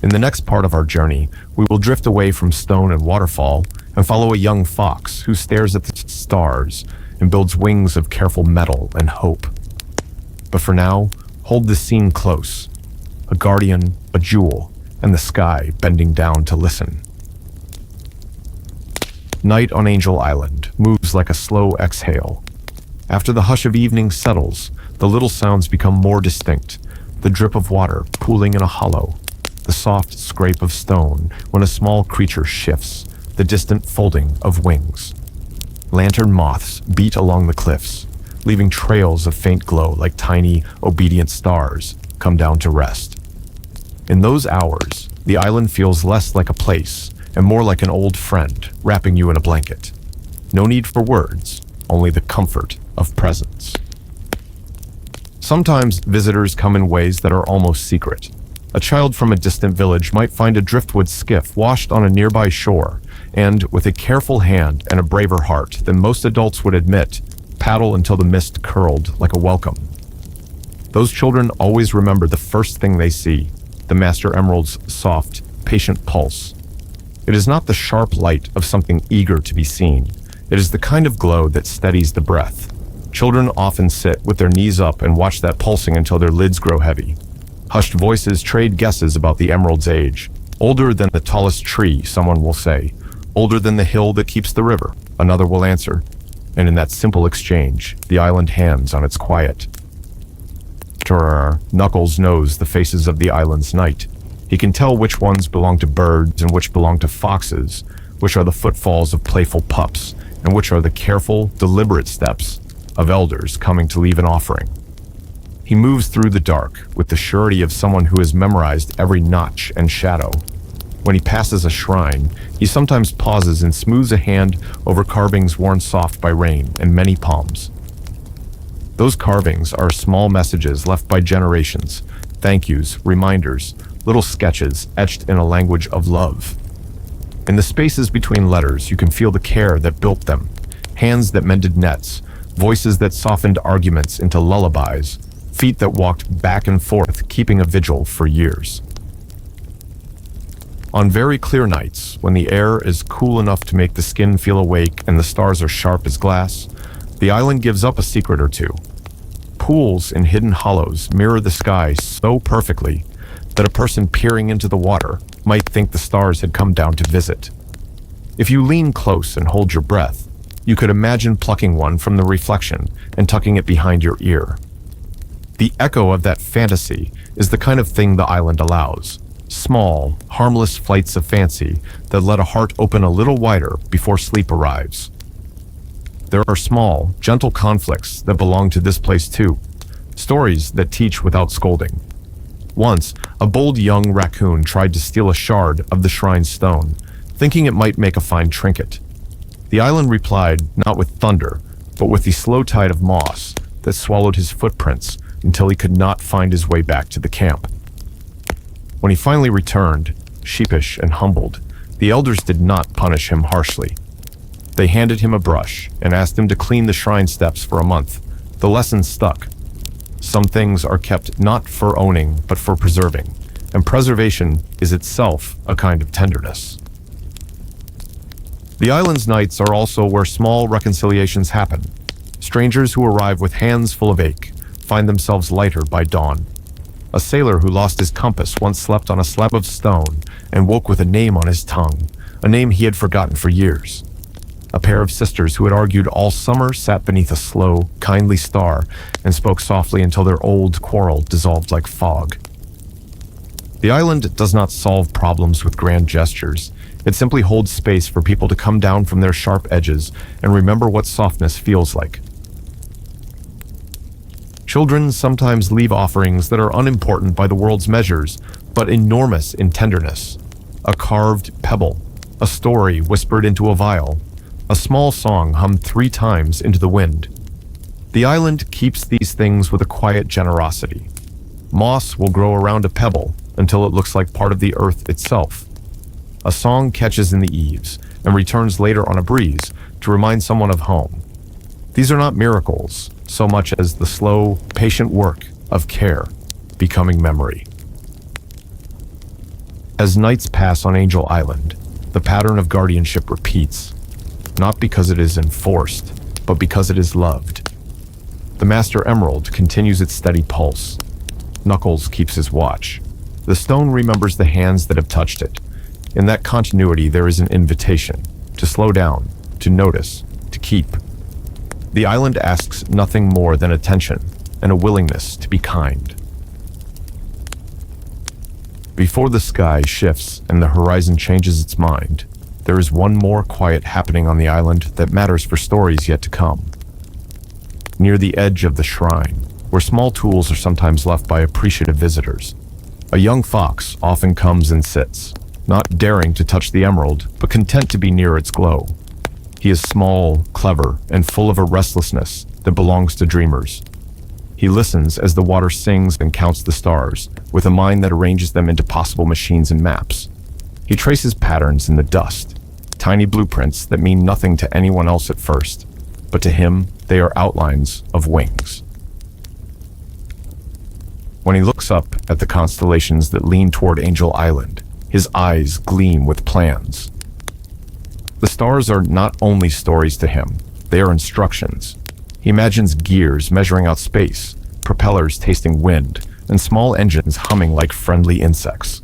In the next part of our journey, we will drift away from stone and waterfall and follow a young fox who stares at the stars and builds wings of careful metal and hope. But for now, hold the scene close. A guardian, a jewel, and the sky bending down to listen. Night on Angel Island moves like a slow exhale. After the hush of evening settles, the little sounds become more distinct. The drip of water pooling in a hollow, the soft scrape of stone when a small creature shifts, the distant folding of wings. Lantern moths beat along the cliffs, leaving trails of faint glow like tiny, obedient stars come down to rest. In those hours, the island feels less like a place and more like an old friend wrapping you in a blanket. No need for words, only the comfort of presence. Sometimes visitors come in ways that are almost secret. A child from a distant village might find a driftwood skiff washed on a nearby shore, and with a careful hand and a braver heart than most adults would admit, paddle until the mist curled like a welcome. Those children always remember the first thing they see, the Master Emerald's soft, patient pulse. It is not the sharp light of something eager to be seen. It is the kind of glow that steadies the breath. Children often sit with their knees up and watch that pulsing until their lids grow heavy. Hushed voices trade guesses about the emerald's age. Older than the tallest tree, someone will say. Older than the hill that keeps the river, another will answer. And in that simple exchange, the island hangs on its quiet. Knuckles knows the faces of the island's night. He can tell which ones belong to birds and which belong to foxes, which are the footfalls of playful pups, and which are the careful, deliberate steps of elders coming to leave an offering. He moves through the dark with the surety of someone who has memorized every notch and shadow. When he passes a shrine, he sometimes pauses and smooths a hand over carvings worn soft by rain and many palms. Those carvings are small messages left by generations, thank yous, reminders, little sketches etched in a language of love. In the spaces between letters, you can feel the care that built them, hands that mended nets, voices that softened arguments into lullabies, feet that walked back and forth, keeping a vigil for years. On very clear nights, when the air is cool enough to make the skin feel awake and the stars are sharp as glass, the island gives up a secret or two. Pools in hidden hollows mirror the sky so perfectly that a person peering into the water might think the stars had come down to visit. If you lean close and hold your breath, you could imagine plucking one from the reflection and tucking it behind your ear. The echo of that fantasy is the kind of thing the island allows. Small, harmless flights of fancy that let a heart open a little wider before sleep arrives. There are small, gentle conflicts that belong to this place too. Stories that teach without scolding. Once, a bold young raccoon tried to steal a shard of the shrine's stone, thinking it might make a fine trinket. The island replied not with thunder, but with the slow tide of moss that swallowed his footprints until he could not find his way back to the camp. When he finally returned, sheepish and humbled, the elders did not punish him harshly. They handed him a brush and asked him to clean the shrine steps for a month. The lesson stuck. Some things are kept not for owning, but for preserving, and preservation is itself a kind of tenderness. The island's nights are also where small reconciliations happen. Strangers who arrive with hands full of ache find themselves lighter by dawn. A sailor who lost his compass once slept on a slab of stone and woke with a name on his tongue, a name he had forgotten for years. A pair of sisters who had argued all summer sat beneath a slow, kindly star and spoke softly until their old quarrel dissolved like fog. The island does not solve problems with grand gestures. It simply holds space for people to come down from their sharp edges and remember what softness feels like. Children sometimes leave offerings that are unimportant by the world's measures, but enormous in tenderness. A carved pebble, a story whispered into a vial, a small song hummed 3 times into the wind. The island keeps these things with a quiet generosity. Moss will grow around a pebble until it looks like part of the earth itself. A song catches in the eaves and returns later on a breeze to remind someone of home. These are not miracles so much as the slow, patient work of care becoming memory. As nights pass on Angel Island, the pattern of guardianship repeats, not because it is enforced, but because it is loved. The Master Emerald continues its steady pulse. Knuckles keeps his watch. The stone remembers the hands that have touched it. In that continuity, there is an invitation to slow down, to notice, to keep. The island asks nothing more than attention and a willingness to be kind. Before the sky shifts and the horizon changes its mind, there is one more quiet happening on the island that matters for stories yet to come. Near the edge of the shrine, where small tools are sometimes left by appreciative visitors, a young fox often comes and sits, not daring to touch the emerald, but content to be near its glow. He is small, clever, and full of a restlessness that belongs to dreamers. He listens as the water sings and counts the stars, with a mind that arranges them into possible machines and maps. He traces patterns in the dust, tiny blueprints that mean nothing to anyone else at first, but to him, they are outlines of wings. When he looks up at the constellations that lean toward Angel Island, his eyes gleam with plans. The stars are not only stories to him, they are instructions. He imagines gears measuring out space, propellers tasting wind, and small engines humming like friendly insects.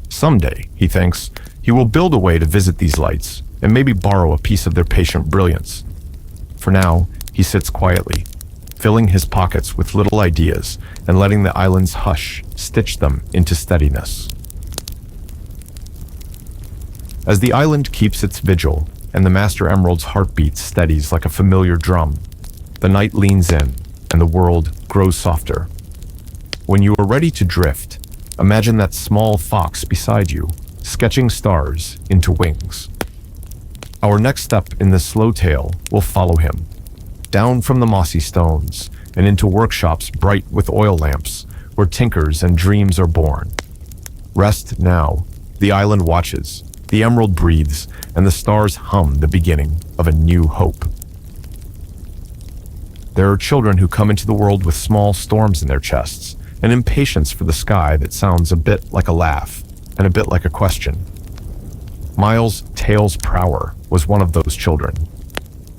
Someday, he thinks, he will build a way to visit these lights and maybe borrow a piece of their patient brilliance. For now, he sits quietly, filling his pockets with little ideas and letting the island's hush stitch them into steadiness. As the island keeps its vigil and the Master Emerald's heartbeat steadies like a familiar drum, the night leans in and the world grows softer. When you are ready to drift, imagine that small fox beside you, sketching stars into wings. Our next step in this slow tale will follow him, down from the mossy stones and into workshops bright with oil lamps, where tinkers and dreams are born. Rest now, the island watches, the emerald breathes, and the stars hum the beginning of a new hope. There are children who come into the world with small storms in their chests, an impatience for the sky that sounds a bit like a laugh and a bit like a question. Miles Tails Prower was one of those children.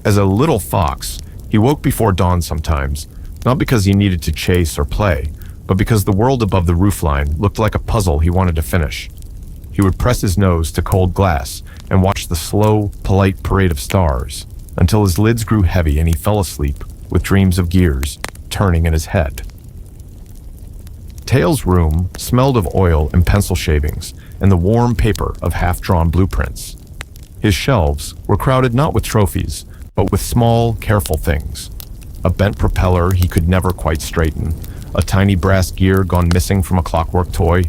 As a little fox, he woke before dawn sometimes, not because he needed to chase or play, but because the world above the roofline looked like a puzzle he wanted to finish. He would press his nose to cold glass and watch the slow, polite parade of stars until his lids grew heavy and he fell asleep with dreams of gears turning in his head. Tails' room smelled of oil and pencil shavings and the warm paper of half-drawn blueprints. His shelves were crowded not with trophies, but with small, careful things. A bent propeller he could never quite straighten, a tiny brass gear gone missing from a clockwork toy,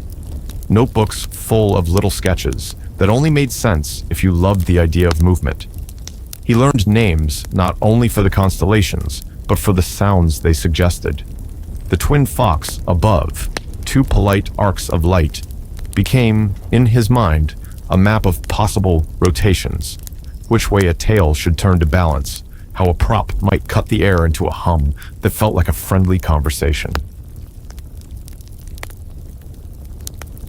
notebooks full of little sketches that only made sense if you loved the idea of movement. He learned names not only for the constellations, but for the sounds they suggested. The twin fox above, 2 polite arcs of light, became, in his mind, a map of possible rotations, which way a tail should turn to balance, how a prop might cut the air into a hum that felt like a friendly conversation.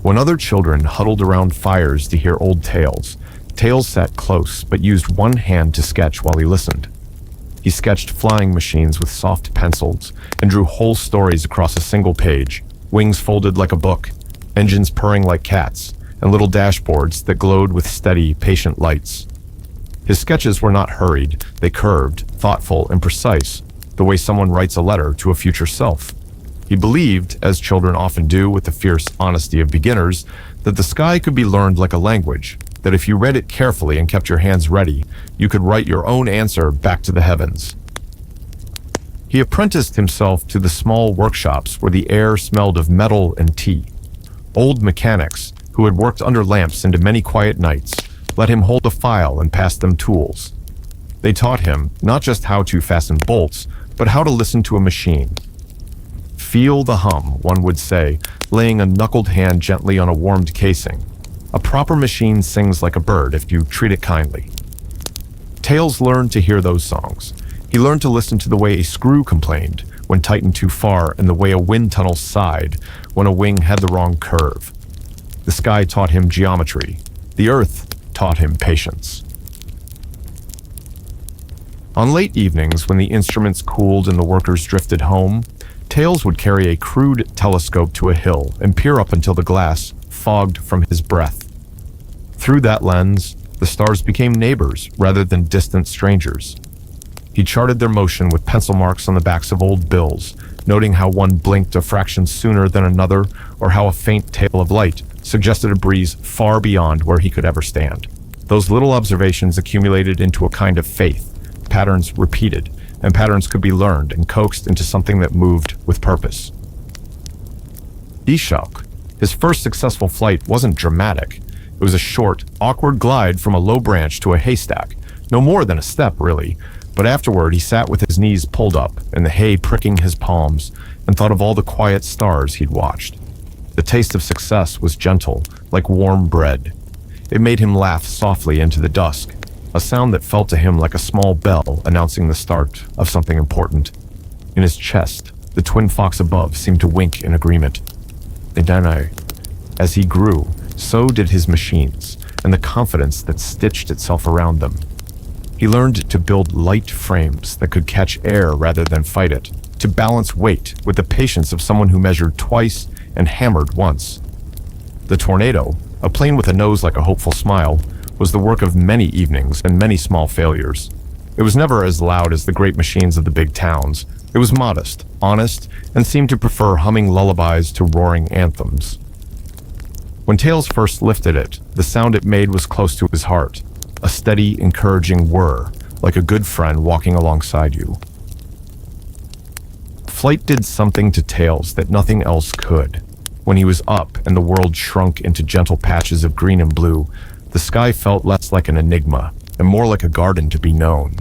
When other children huddled around fires to hear old tales, Tails sat close but used one hand to sketch while he listened. He sketched flying machines with soft pencils and drew whole stories across a single page, wings folded like a book, engines purring like cats, and little dashboards that glowed with steady, patient lights. His sketches were not hurried, they curved, thoughtful, and precise, the way someone writes a letter to a future self. He believed, as children often do with the fierce honesty of beginners, that the sky could be learned like a language, that if you read it carefully and kept your hands ready, you could write your own answer back to the heavens. He apprenticed himself to the small workshops where the air smelled of metal and tea. Old mechanics, who had worked under lamps into many quiet nights, let him hold a file and pass them tools. They taught him not just how to fasten bolts, but how to listen to a machine. Feel the hum, one would say, laying a knuckled hand gently on a warmed casing. A proper machine sings like a bird if you treat it kindly. Tails learned to hear those songs. He learned to listen to the way a screw complained when tightened too far and the way a wind tunnel sighed when a wing had the wrong curve. The sky taught him geometry. The earth taught him patience. On late evenings, when the instruments cooled and the workers drifted home, Tails would carry a crude telescope to a hill and peer up until the glass fogged from his breath. Through that lens, the stars became neighbors rather than distant strangers. He charted their motion with pencil marks on the backs of old bills, noting how one blinked a fraction sooner than another, or how a faint tail of light suggested a breeze far beyond where he could ever stand. Those little observations accumulated into a kind of faith, patterns repeated, and patterns could be learned and coaxed into something that moved with purpose. Ishak, his first successful flight, wasn't dramatic. It was a short, awkward glide from a low branch to a haystack, no more than a step, really, but afterward he sat with his knees pulled up and the hay pricking his palms and thought of all the quiet stars he'd watched. The taste of success was gentle, like warm bread. It made him laugh softly into the dusk, a sound that felt to him like a small bell announcing the start of something important. In his chest, the twin fox above seemed to wink in agreement. As he grew, so did his machines, and the confidence that stitched itself around them. He learned to build light frames that could catch air rather than fight it, to balance weight with the patience of someone who measured twice and hammered once. The Tornado, a plane with a nose like a hopeful smile, was the work of many evenings and many small failures. It was never as loud as the great machines of the big towns. It was modest, honest, and seemed to prefer humming lullabies to roaring anthems. When Tails first lifted it, the sound it made was close to his heart, a steady, encouraging whir, like a good friend walking alongside you. Flight did something to Tails that nothing else could. When he was up and the world shrunk into gentle patches of green and blue, the sky felt less like an enigma and more like a garden to be known.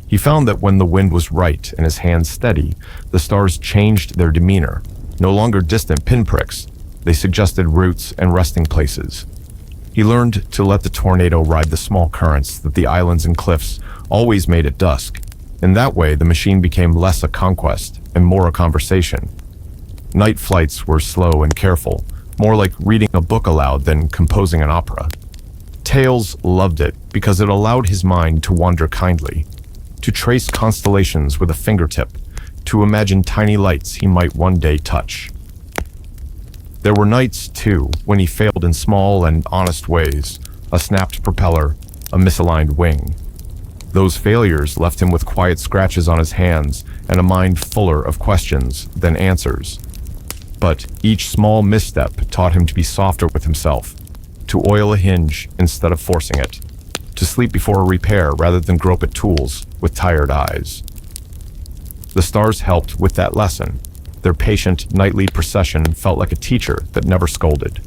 He found that when the wind was right and his hands steady, the stars changed their demeanor. No longer distant pinpricks, they suggested routes and resting places. He learned to let the tornado ride the small currents that the islands and cliffs always made at dusk. In that way, the machine became less a conquest and more a conversation. Night flights were slow and careful, more like reading a book aloud than composing an opera. Tails loved it because it allowed his mind to wander kindly, to trace constellations with a fingertip, to imagine tiny lights he might one day touch. There were nights, too, when he failed in small and honest ways, a snapped propeller, a misaligned wing. Those failures left him with quiet scratches on his hands and a mind fuller of questions than answers. But each small misstep taught him to be softer with himself, to oil a hinge instead of forcing it, to sleep before a repair rather than grope at tools with tired eyes. The stars helped with that lesson. Their patient nightly procession felt like a teacher that never scolded.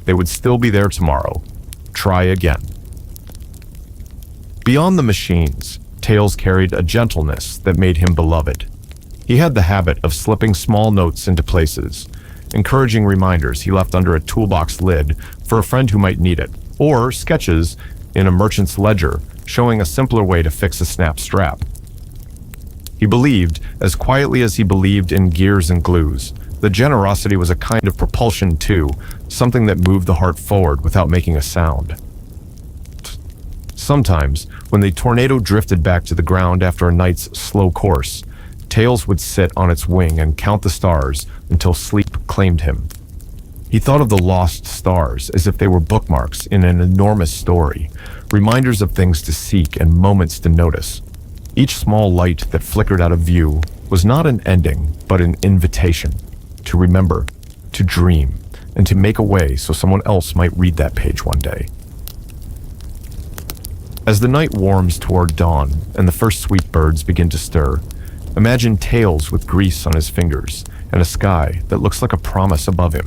They would still be there tomorrow. Try again. Beyond the machines, Tails carried a gentleness that made him beloved. He had the habit of slipping small notes into places, encouraging reminders he left under a toolbox lid for a friend who might need it, or sketches in a merchant's ledger showing a simpler way to fix a snap strap. He believed, as quietly as he believed in gears and glues, that generosity was a kind of propulsion too, something that moved the heart forward without making a sound. Sometimes, when the tornado drifted back to the ground after a night's slow course, Tails would sit on its wing and count the stars until sleep claimed him. He thought of the lost stars as if they were bookmarks in an enormous story, reminders of things to seek and moments to notice. Each small light that flickered out of view was not an ending, but an invitation to remember, to dream, and to make a way so someone else might read that page one day. As the night warms toward dawn and the first sweet birds begin to stir, Imagine Tails with grease on his fingers and a sky that looks like a promise above him.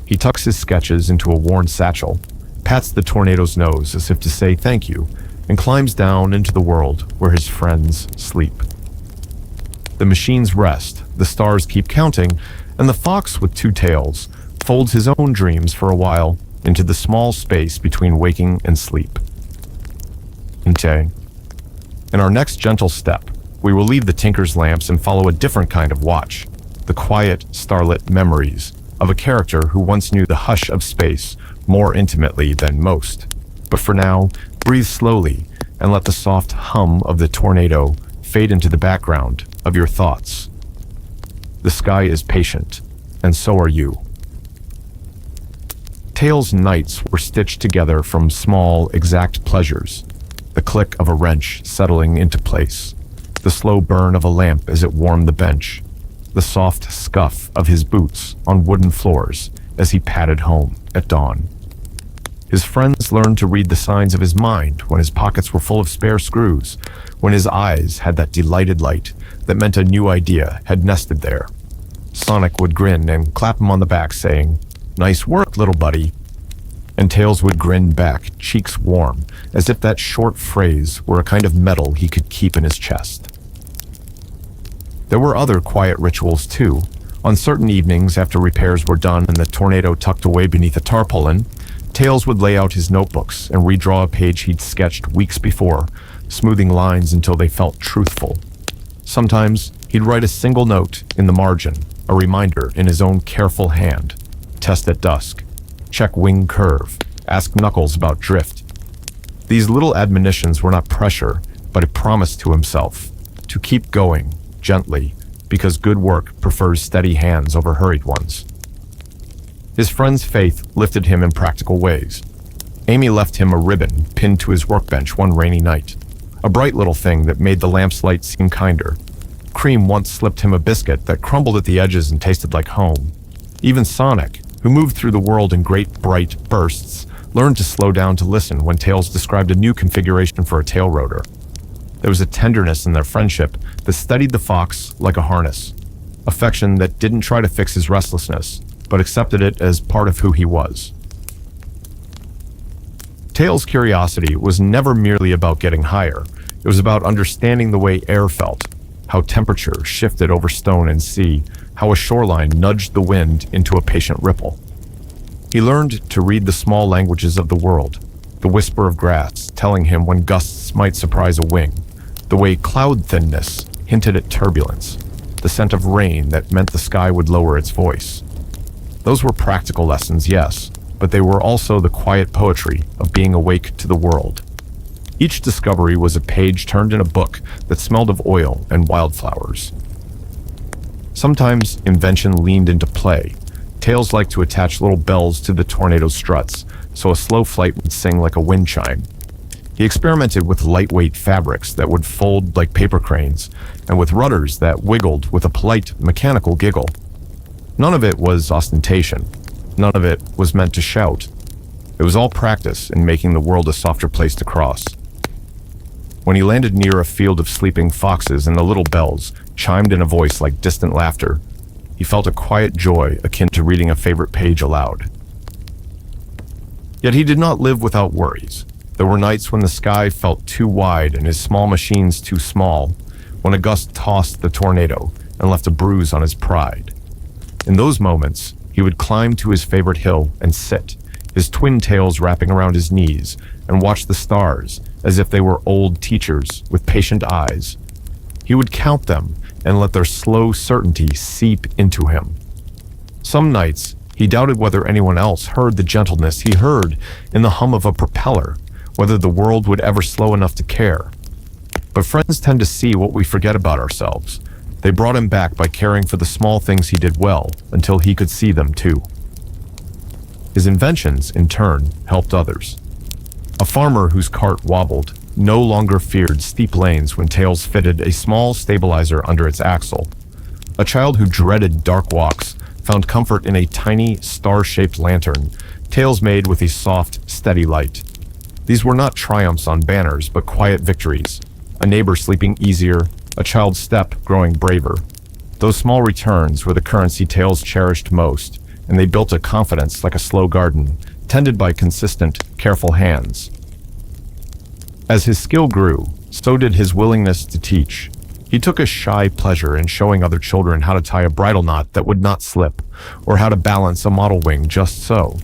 He tucks his sketches into a worn satchel, pats the tornado's nose as if to say thank you, and climbs down into the world where his friends sleep. The machines rest, the stars keep counting, and the fox with two tails folds his own dreams for a while into the small space between waking and sleep. In our next gentle step, we will leave the tinker's lamps and follow a different kind of watch, the quiet, starlit memories of a character who once knew the hush of space more intimately than most. But for now, breathe slowly and let the soft hum of the tornado fade into the background of your thoughts. The sky is patient, and so are you. Tails' nights were stitched together from small, exact pleasures. The click of a wrench settling into place, the slow burn of a lamp as it warmed the bench, the soft scuff of his boots on wooden floors as he padded home at dawn. His friends learned to read the signs of his mind when his pockets were full of spare screws, when his eyes had that delighted light that meant a new idea had nested there. Sonic would grin and clap him on the back, saying, "Nice work, little buddy." And Tails would grin back, cheeks warm, as if that short phrase were a kind of medal he could keep in his chest. There were other quiet rituals too. On certain evenings after repairs were done and the tornado tucked away beneath a tarpaulin, Tails would lay out his notebooks and redraw a page he'd sketched weeks before, smoothing lines until they felt truthful. Sometimes he'd write a single note in the margin, a reminder in his own careful hand. Test at dusk. Check wing curve. Ask Knuckles about drift. These little admonitions were not pressure, but a promise to himself to keep going, gently, because good work prefers steady hands over hurried ones. His friend's faith lifted him in practical ways. Amy left him a ribbon pinned to his workbench one rainy night, a bright little thing that made the lamp's light seem kinder. Cream once slipped him a biscuit that crumbled at the edges and tasted like home. Even Sonic, who moved through the world in great bright bursts, learned to slow down to listen when Tails described a new configuration for a tail rotor. There was a tenderness in their friendship that steadied the fox like a harness, affection that didn't try to fix his restlessness, but accepted it as part of who he was. Tails' curiosity was never merely about getting higher. It was about understanding the way air felt, how temperature shifted over stone and sea, how a shoreline nudged the wind into a patient ripple. He learned to read the small languages of the world, the whisper of grass telling him when gusts might surprise a wing, the way cloud thinness hinted at turbulence, the scent of rain that meant the sky would lower its voice. Those were practical lessons, yes, but they were also the quiet poetry of being awake to the world. Each discovery was a page turned in a book that smelled of oil and wildflowers. Sometimes invention leaned into play. Tails liked to attach little bells to the tornado's struts, so a slow flight would sing like a wind chime. He experimented with lightweight fabrics that would fold like paper cranes, and with rudders that wiggled with a polite, mechanical giggle. None of it was ostentation. None of it was meant to shout. It was all practice in making the world a softer place to cross. When he landed near a field of sleeping foxes and the little bells chimed in a voice like distant laughter, he felt a quiet joy akin to reading a favorite page aloud. Yet he did not live without worries. There were nights when the sky felt too wide and his small machines too small, when a gust tossed the tornado and left a bruise on his pride. In those moments, he would climb to his favorite hill and sit, his twin tails wrapping around his knees, and watch the stars as if they were old teachers with patient eyes. He would count them and let their slow certainty seep into him. Some nights, he doubted whether anyone else heard the gentleness he heard in the hum of a propeller, whether the world would ever slow enough to care. But friends tend to see what we forget about ourselves. They brought him back by caring for the small things he did well until he could see them too. His inventions, in turn, helped others. A farmer whose cart wobbled no longer feared steep lanes when Tails fitted a small stabilizer under its axle. A child who dreaded dark walks found comfort in a tiny, star-shaped lantern Tails made with a soft, steady light. These were not triumphs on banners, but quiet victories. A neighbor sleeping easier, a child's step growing braver. Those small returns were the currency Tails cherished most, and they built a confidence like a slow garden, tended by consistent, careful hands. As his skill grew, so did his willingness to teach. He took a shy pleasure in showing other children how to tie a bridle knot that would not slip, or how to balance a model wing just so.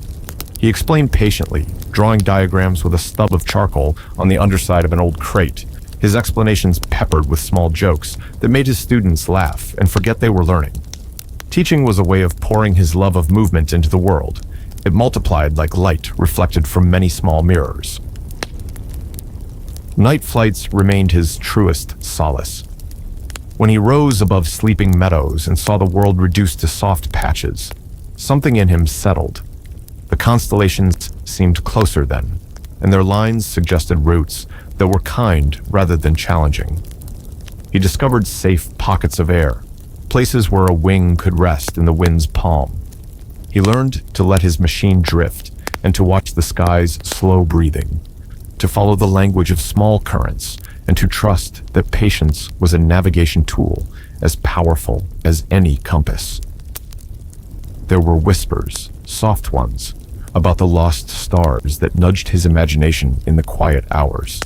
He explained patiently, drawing diagrams with a stub of charcoal on the underside of an old crate, his explanations peppered with small jokes that made his students laugh and forget they were learning. Teaching was a way of pouring his love of movement into the world. It multiplied like light reflected from many small mirrors. Night flights remained his truest solace. When he rose above sleeping meadows and saw the world reduced to soft patches, something in him settled. The constellations seemed closer then, and their lines suggested routes that were kind rather than challenging. He discovered safe pockets of air, places where a wing could rest in the wind's palm. He learned to let his machine drift and to watch the sky's slow breathing, to follow the language of small currents, and to trust that patience was a navigation tool as powerful as any compass. There were whispers, soft ones, about the lost stars that nudged his imagination in the quiet hours.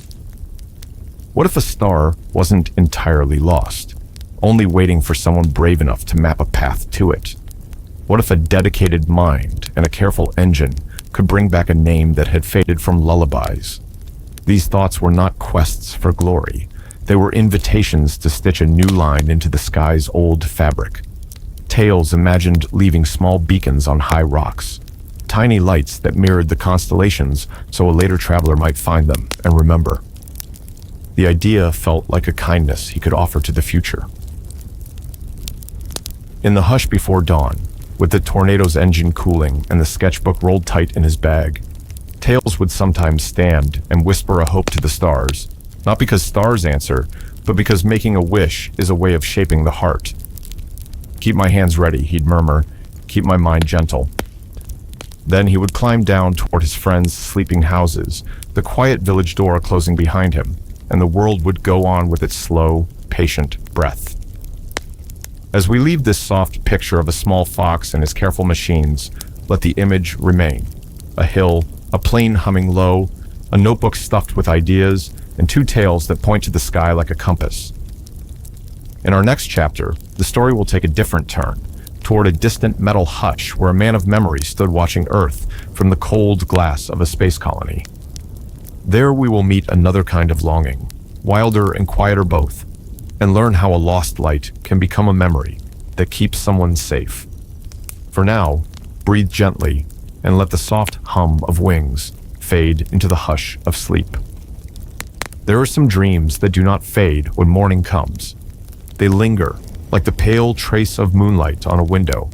What if a star wasn't entirely lost, only waiting for someone brave enough to map a path to it? What if a dedicated mind and a careful engine could bring back a name that had faded from lullabies? These thoughts were not quests for glory. They were invitations to stitch a new line into the sky's old fabric. Tails imagined leaving small beacons on high rocks, tiny lights that mirrored the constellations so a later traveler might find them and remember. The idea felt like a kindness he could offer to the future. In the hush before dawn, with the tornado's engine cooling and the sketchbook rolled tight in his bag, Tails would sometimes stand and whisper a hope to the stars, not because stars answer, but because making a wish is a way of shaping the heart. "Keep my hands ready," he'd murmur, "keep my mind gentle." Then he would climb down toward his friends' sleeping houses, the quiet village door closing behind him, and the world would go on with its slow, patient breath. As we leave this soft picture of a small fox and his careful machines, let the image remain. A hill, a plane humming low, a notebook stuffed with ideas, and two tails that point to the sky like a compass. In our next chapter, the story will take a different turn, toward a distant metal hutch where a man of memory stood watching Earth from the cold glass of a space colony. There we will meet another kind of longing, wilder and quieter both, and learn how a lost light can become a memory that keeps someone safe. For now, breathe gently and let the soft hum of wings fade into the hush of sleep. There are some dreams that do not fade when morning comes. They linger, like the pale trace of moonlight on a window,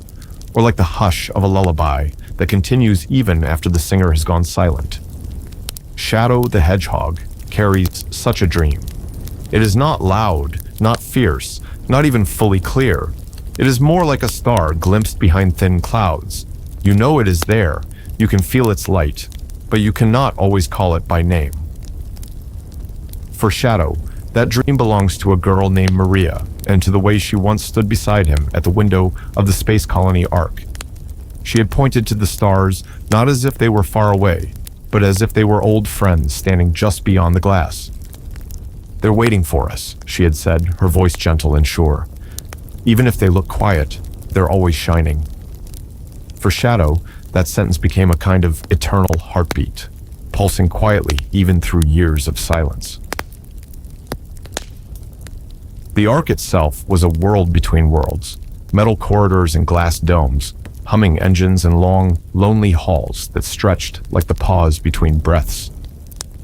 or like the hush of a lullaby that continues even after the singer has gone silent. Shadow the Hedgehog carries such a dream. It is not loud, not fierce, not even fully clear. It is more like a star glimpsed behind thin clouds. You know it is there, you can feel its light, but you cannot always call it by name. For Shadow, that dream belongs to a girl named Maria, and to the way she once stood beside him at the window of the space colony Ark. She had pointed to the stars, not as if they were far away, but as if they were old friends standing just beyond the glass. "They're waiting for us," she had said, her voice gentle and sure. "Even if they look quiet, they're always shining." For Shadow, that sentence became a kind of eternal heartbeat, pulsing quietly even through years of silence. The Ark itself was a world between worlds, metal corridors and glass domes, humming engines and long, lonely halls that stretched like the pause between breaths.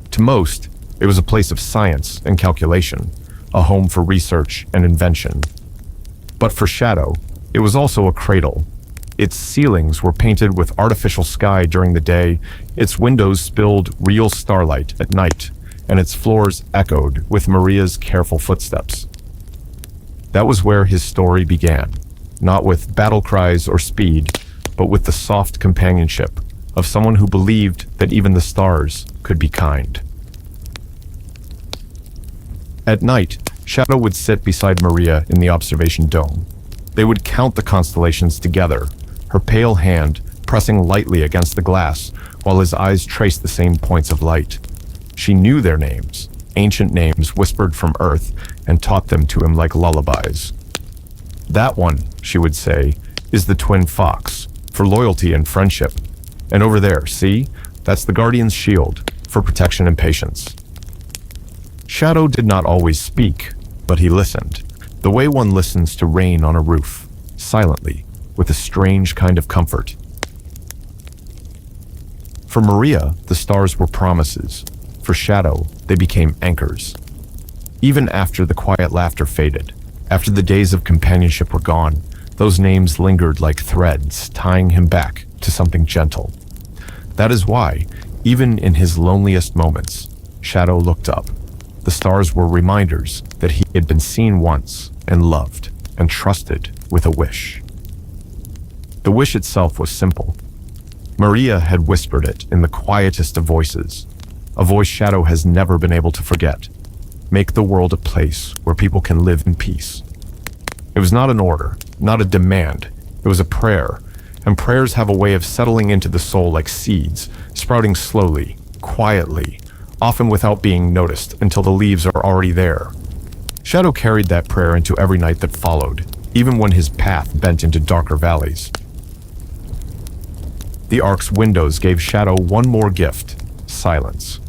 To most, it was a place of science and calculation, a home for research and invention. But for Shadow, it was also a cradle. Its ceilings were painted with artificial sky during the day, its windows spilled real starlight at night, and its floors echoed with Maria's careful footsteps. That was where his story began, not with battle cries or speed, but with the soft companionship of someone who believed that even the stars could be kind. At night, Shadow would sit beside Maria in the observation dome. They would count the constellations together, her pale hand pressing lightly against the glass while his eyes traced the same points of light. She knew their names, ancient names whispered from Earth, and taught them to him like lullabies. "That one," she would say, "is the twin fox, for loyalty and friendship. And over there, see? That's the guardian's shield, for protection and patience." Shadow did not always speak, but he listened, the way one listens to rain on a roof, silently, with a strange kind of comfort. For Maria, the stars were promises. For Shadow, they became anchors. Even after the quiet laughter faded, after the days of companionship were gone, those names lingered like threads, tying him back to something gentle. That is why, even in his loneliest moments, Shadow looked up. The stars were reminders that he had been seen once and loved and trusted with a wish. The wish itself was simple. Maria had whispered it in the quietest of voices, a voice Shadow has never been able to forget. Make the world a place where people can live in peace. It was not an order, not a demand. It was a prayer, and prayers have a way of settling into the soul like seeds, sprouting slowly, quietly, often without being noticed until the leaves are already there. Shadow carried that prayer into every night that followed, even when his path bent into darker valleys. The Ark's windows gave Shadow one more gift: silence.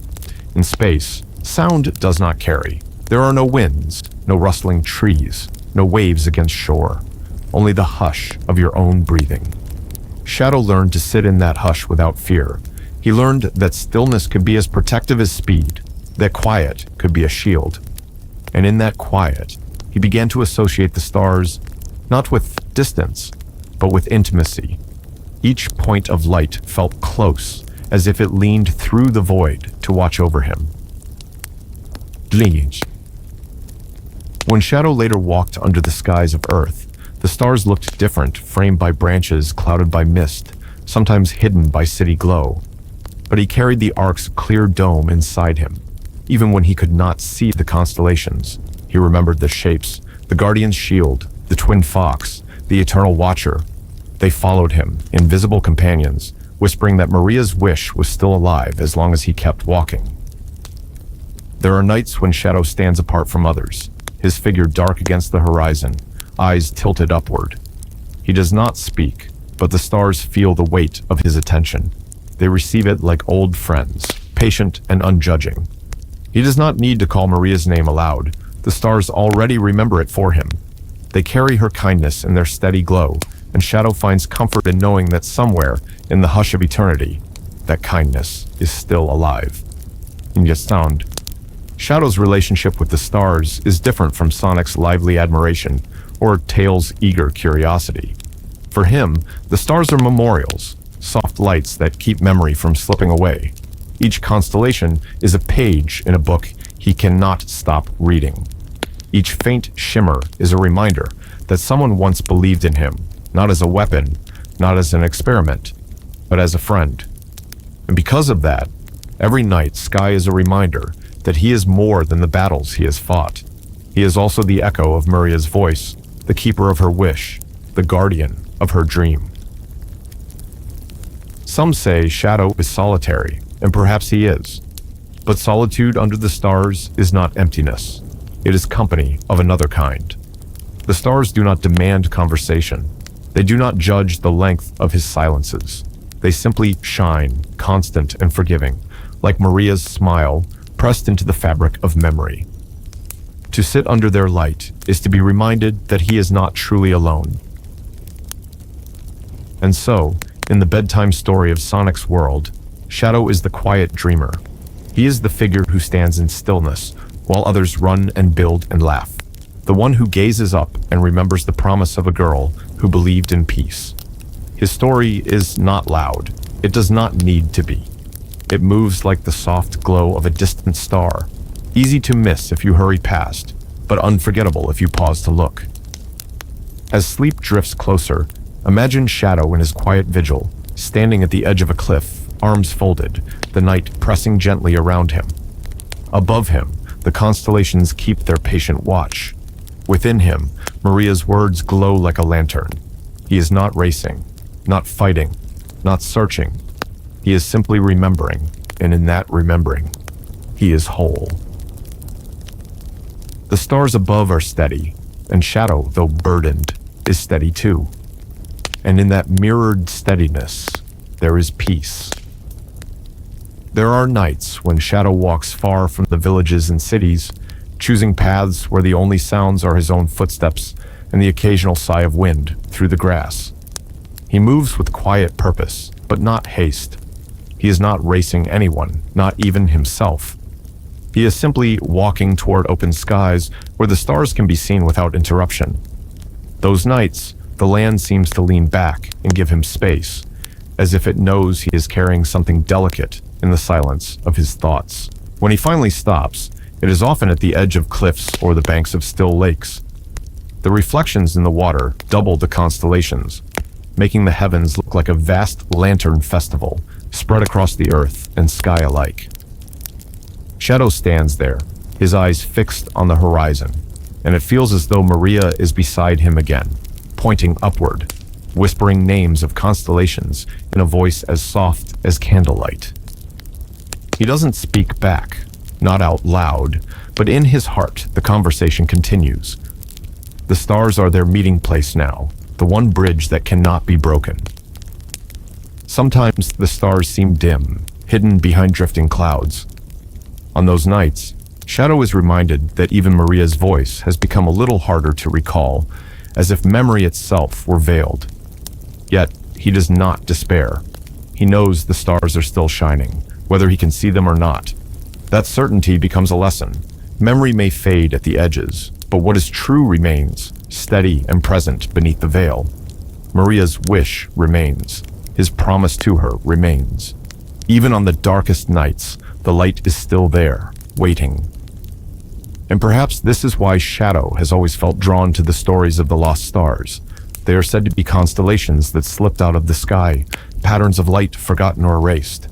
In space, sound does not carry. There are no winds, no rustling trees, no waves against shore, only the hush of your own breathing. Shadow learned to sit in that hush without fear. He learned that stillness could be as protective as speed, that quiet could be a shield. And in that quiet, he began to associate the stars not with distance, but with intimacy. Each point of light felt close, as if it leaned through the void to watch over him. Liege. When Shadow later walked under the skies of Earth, the stars looked different, framed by branches clouded by mist, sometimes hidden by city glow. But he carried the Ark's clear dome inside him. Even when he could not see the constellations, he remembered the shapes, the guardian's shield, the twin fox, the eternal watcher. They followed him, invisible companions, whispering that Maria's wish was still alive as long as he kept walking. There are nights when Shadow stands apart from others, his figure dark against the horizon, eyes tilted upward. He does not speak, but the stars feel the weight of his attention. They receive it like old friends, patient and unjudging. He does not need to call Maria's name aloud. The stars already remember it for him. They carry her kindness in their steady glow, and Shadow finds comfort in knowing that somewhere, in the hush of eternity, that kindness is still alive. In yet sound, Shadow's relationship with the stars is different from Sonic's lively admiration or Tails' eager curiosity. For him, the stars are memorials, soft lights that keep memory from slipping away. Each constellation is a page in a book he cannot stop reading. Each faint shimmer is a reminder that someone once believed in him, not as a weapon, not as an experiment, but as a friend. And because of that, every night Sky is a reminder that he is more than the battles he has fought. He is also the echo of Maria's voice, the keeper of her wish, the guardian of her dream. Some say Shadow is solitary, and perhaps he is. But solitude under the stars is not emptiness. It is company of another kind. The stars do not demand conversation. They do not judge the length of his silences. They simply shine, constant and forgiving, like Maria's smile pressed into the fabric of memory. To sit under their light is to be reminded that he is not truly alone. And so, in the bedtime story of Sonic's world, Shadow is the quiet dreamer. He is the figure who stands in stillness while others run and build and laugh. The one who gazes up and remembers the promise of a girl who believed in peace. His story is not loud. It does not need to be. It moves like the soft glow of a distant star, easy to miss if you hurry past, but unforgettable if you pause to look. As sleep drifts closer, imagine Shadow in his quiet vigil, standing at the edge of a cliff, arms folded, the night pressing gently around him. Above him, the constellations keep their patient watch. Within him, Maria's words glow like a lantern. He is not racing, not fighting, not searching. He is simply remembering, and in that remembering, he is whole. The stars above are steady, and Shadow, though burdened, is steady too. And in that mirrored steadiness, there is peace. There are nights when Shadow walks far from the villages and cities, choosing paths where the only sounds are his own footsteps and the occasional sigh of wind through the grass. He moves with quiet purpose, but not haste. He is not racing anyone, not even himself. He is simply walking toward open skies where the stars can be seen without interruption. Those nights, the land seems to lean back and give him space, as if it knows he is carrying something delicate in the silence of his thoughts. When he finally stops, it is often at the edge of cliffs or the banks of still lakes. The reflections in the water double the constellations, making the heavens look like a vast lantern festival spread across the earth and sky alike. Shadow stands there, his eyes fixed on the horizon, and it feels as though Maria is beside him again, pointing upward, whispering names of constellations in a voice as soft as candlelight. He doesn't speak back, not out loud, but in his heart the conversation continues. The stars are their meeting place now, the one bridge that cannot be broken. Sometimes the stars seem dim, hidden behind drifting clouds. On those nights, Shadow is reminded that even Maria's voice has become a little harder to recall, as if memory itself were veiled. Yet, he does not despair. He knows the stars are still shining, whether he can see them or not. That certainty becomes a lesson. Memory may fade at the edges, but what is true remains, steady and present beneath the veil. Maria's wish remains. His promise to her remains. Even on the darkest nights, the light is still there, waiting. And perhaps this is why Shadow has always felt drawn to the stories of the lost stars. They are said to be constellations that slipped out of the sky, patterns of light forgotten or erased.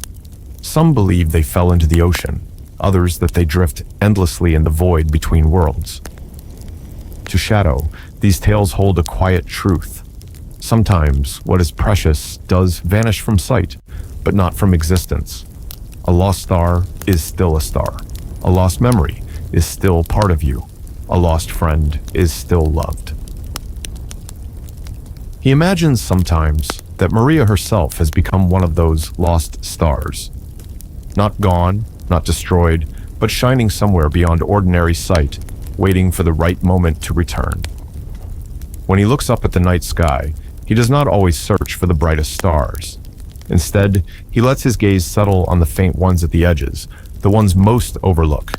Some believe they fell into the ocean, others that they drift endlessly in the void between worlds. To Shadow, these tales hold a quiet truth. Sometimes what is precious does vanish from sight, but not from existence. A lost star is still a star. A lost memory is still part of you. A lost friend is still loved. He imagines sometimes that Maria herself has become one of those lost stars. Not gone, not destroyed, but shining somewhere beyond ordinary sight, waiting for the right moment to return. When he looks up at the night sky, he does not always search for the brightest stars. Instead, he lets his gaze settle on the faint ones at the edges, the ones most overlooked.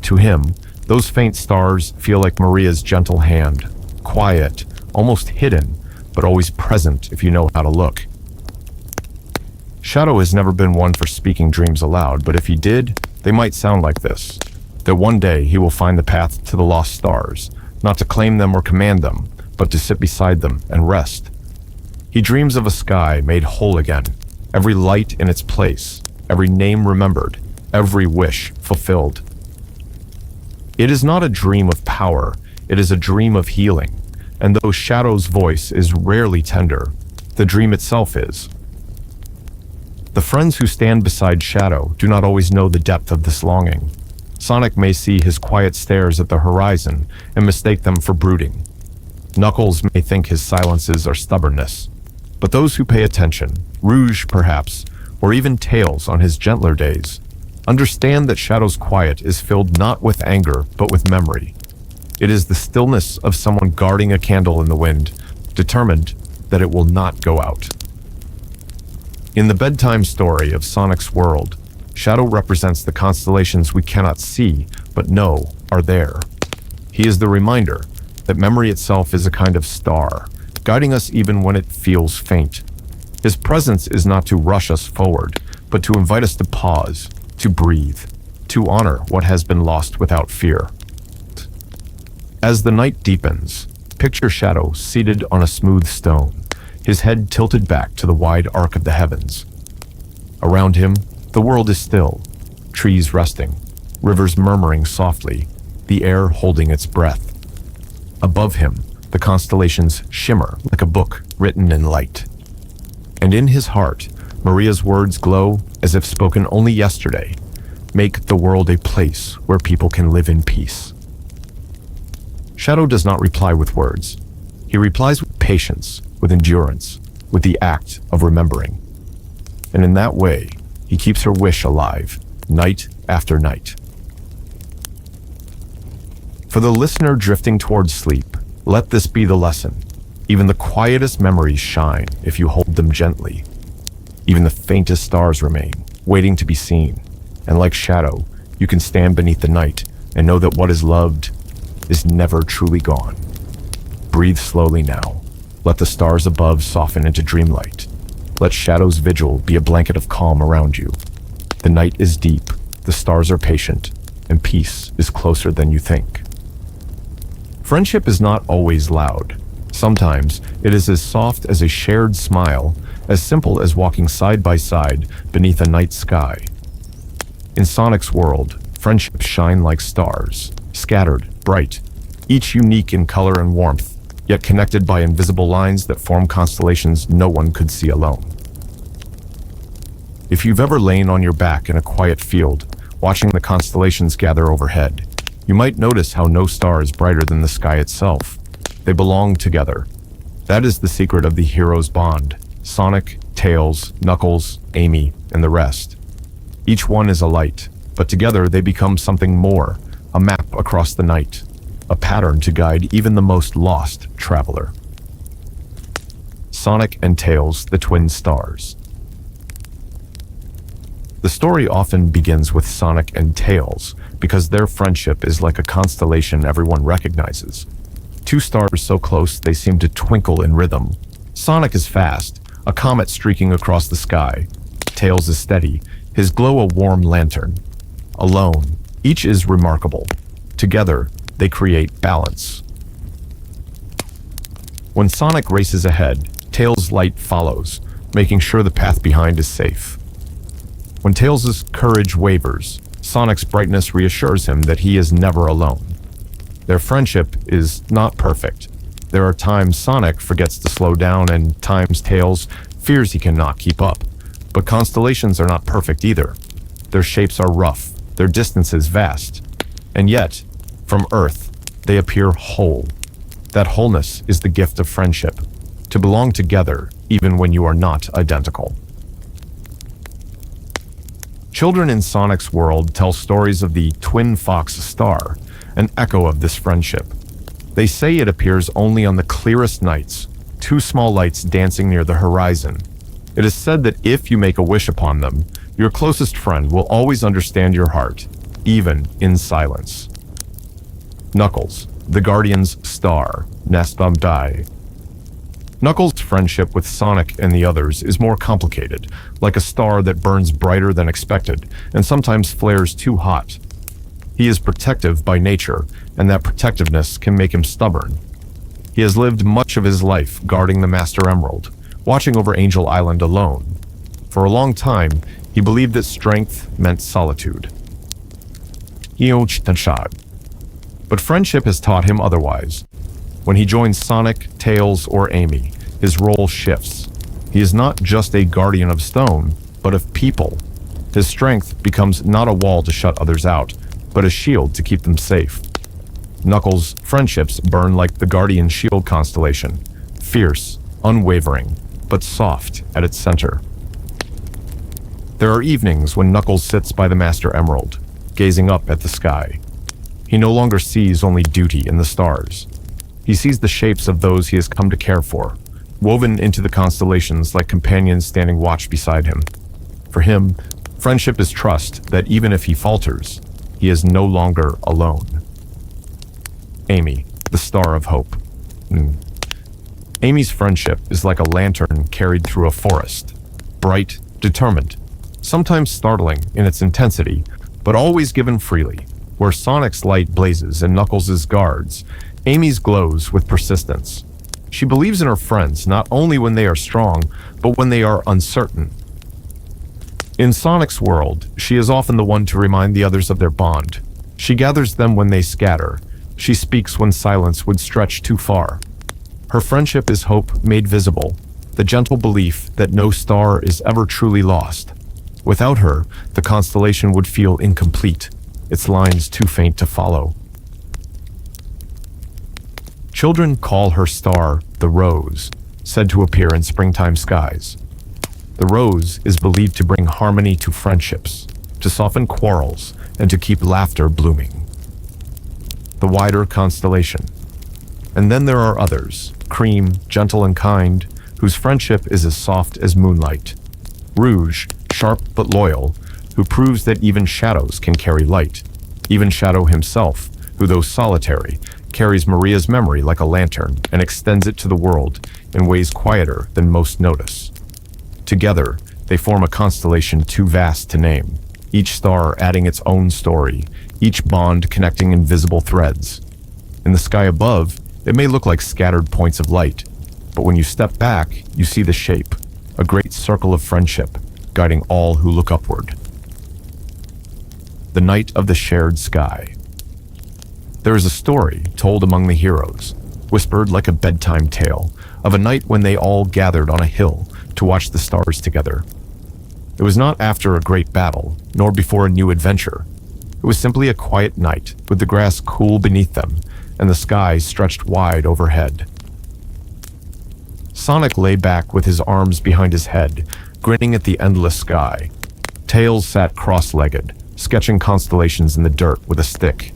To him, those faint stars feel like Maria's gentle hand, quiet, almost hidden, but always present if you know how to look. Shadow has never been one for speaking dreams aloud, but if he did, they might sound like this. That one day he will find the path to the lost stars, not to claim them or command them, but to sit beside them and rest. He dreams of a sky made whole again, every light in its place, every name remembered, every wish fulfilled. It is not a dream of power, it is a dream of healing, and though Shadow's voice is rarely tender, the dream itself is. The friends who stand beside Shadow do not always know the depth of this longing. Sonic may see his quiet stares at the horizon and mistake them for brooding. Knuckles may think his silences are stubbornness. But those who pay attention, Rouge perhaps, or even Tails on his gentler days, understand that Shadow's quiet is filled not with anger, but with memory. It is the stillness of someone guarding a candle in the wind, determined that it will not go out. In the bedtime story of Sonic's world, Shadow represents the constellations we cannot see, but know are there. He is the reminder that memory itself is a kind of star, guiding us even when it feels faint. His presence is not to rush us forward, but to invite us to pause, to breathe, to honor what has been lost without fear. As the night deepens, picture Shadow seated on a smooth stone, his head tilted back to the wide arc of the heavens. Around him, the world is still, trees resting, rivers murmuring softly, the air holding its breath. Above him, the constellations shimmer like a book written in light. And in his heart, Maria's words glow as if spoken only yesterday. Make the world a place where people can live in peace. Shadow does not reply with words. He replies with patience, with endurance, with the act of remembering. And in that way, he keeps her wish alive, night after night. For the listener drifting towards sleep, let this be the lesson. Even the quietest memories shine if you hold them gently. Even the faintest stars remain, waiting to be seen. And like Shadow, you can stand beneath the night and know that what is loved is never truly gone. Breathe slowly now. Let the stars above soften into dreamlight. Let Shadow's vigil be a blanket of calm around you. The night is deep, the stars are patient, and peace is closer than you think. Friendship is not always loud. Sometimes it is as soft as a shared smile, as simple as walking side by side beneath a night sky. In Sonic's world, friendships shine like stars, scattered, bright, each unique in color and warmth, yet connected by invisible lines that form constellations no one could see alone. If you've ever lain on your back in a quiet field, watching the constellations gather overhead, you might notice how no star is brighter than the sky itself. They belong together. That is the secret of the heroes' bond. Sonic, Tails, Knuckles, Amy, and the rest. Each one is a light, but together they become something more, a map across the night, a pattern to guide even the most lost traveler. Sonic and Tails, the twin stars. The story often begins with Sonic and Tails because their friendship is like a constellation everyone recognizes. Two stars so close they seem to twinkle in rhythm. Sonic is fast, a comet streaking across the sky. Tails is steady, his glow a warm lantern. Alone, each is remarkable. Together, they create balance. When Sonic races ahead, Tails' light follows, making sure the path behind is safe. When Tails' courage wavers, Sonic's brightness reassures him that he is never alone. Their friendship is not perfect. There are times Sonic forgets to slow down and times Tails fears he cannot keep up. But constellations are not perfect either. Their shapes are rough, their distances vast. And yet, from Earth, they appear whole. That wholeness is the gift of friendship, to belong together even when you are not identical. Children in Sonic's world tell stories of the twin fox star, an echo of this friendship. They say it appears only on the clearest nights, two small lights dancing near the horizon. It is said that if you make a wish upon them, your closest friend will always understand your heart, even in silence. Knuckles, the Guardian's star, Nesbam Dai. Knuckles' friendship with Sonic and the others is more complicated, like a star that burns brighter than expected and sometimes flares too hot. He is protective by nature, and that protectiveness can make him stubborn. He has lived much of his life guarding the Master Emerald, watching over Angel Island alone. For a long time, he believed that strength meant solitude. But friendship has taught him otherwise. When he joins Sonic, Tails, or Amy, his role shifts. He is not just a guardian of stone, but of people. His strength becomes not a wall to shut others out, but a shield to keep them safe. Knuckles' friendships burn like the Guardian Shield constellation, fierce, unwavering, but soft at its center. There are evenings when Knuckles sits by the Master Emerald, gazing up at the sky. He no longer sees only duty in the stars. He sees the shapes of those he has come to care for, woven into the constellations like companions standing watch beside him. For him, friendship is trust that even if he falters, he is no longer alone. Amy, the star of hope. Amy's friendship is like a lantern carried through a forest. Bright, determined, sometimes startling in its intensity, but always given freely. Where Sonic's light blazes and Knuckles' guards, Amy's glows with persistence. She believes in her friends not only when they are strong, but when they are uncertain. In Sonic's world, she is often the one to remind the others of their bond. She gathers them when they scatter. She speaks when silence would stretch too far. Her friendship is hope made visible, the gentle belief that no star is ever truly lost. Without her, the constellation would feel incomplete, its lines too faint to follow. Children call her star the rose, said to appear in springtime skies. The rose is believed to bring harmony to friendships, to soften quarrels, and to keep laughter blooming. The wider constellation. And then there are others, Cream, gentle and kind, whose friendship is as soft as moonlight. Rouge, sharp but loyal, who proves that even shadows can carry light. Even Shadow himself, who though solitary, carries Maria's memory like a lantern and extends it to the world in ways quieter than most notice. Together, they form a constellation too vast to name, each star adding its own story, each bond connecting invisible threads. In the sky above, it may look like scattered points of light, but when you step back, you see the shape, a great circle of friendship, guiding all who look upward. The night of the shared sky. There is a story told among the heroes, whispered like a bedtime tale, of a night when they all gathered on a hill to watch the stars together. It was not after a great battle, nor before a new adventure. It was simply a quiet night, with the grass cool beneath them, and the sky stretched wide overhead. Sonic lay back with his arms behind his head, grinning at the endless sky. Tails sat cross-legged, sketching constellations in the dirt with a stick.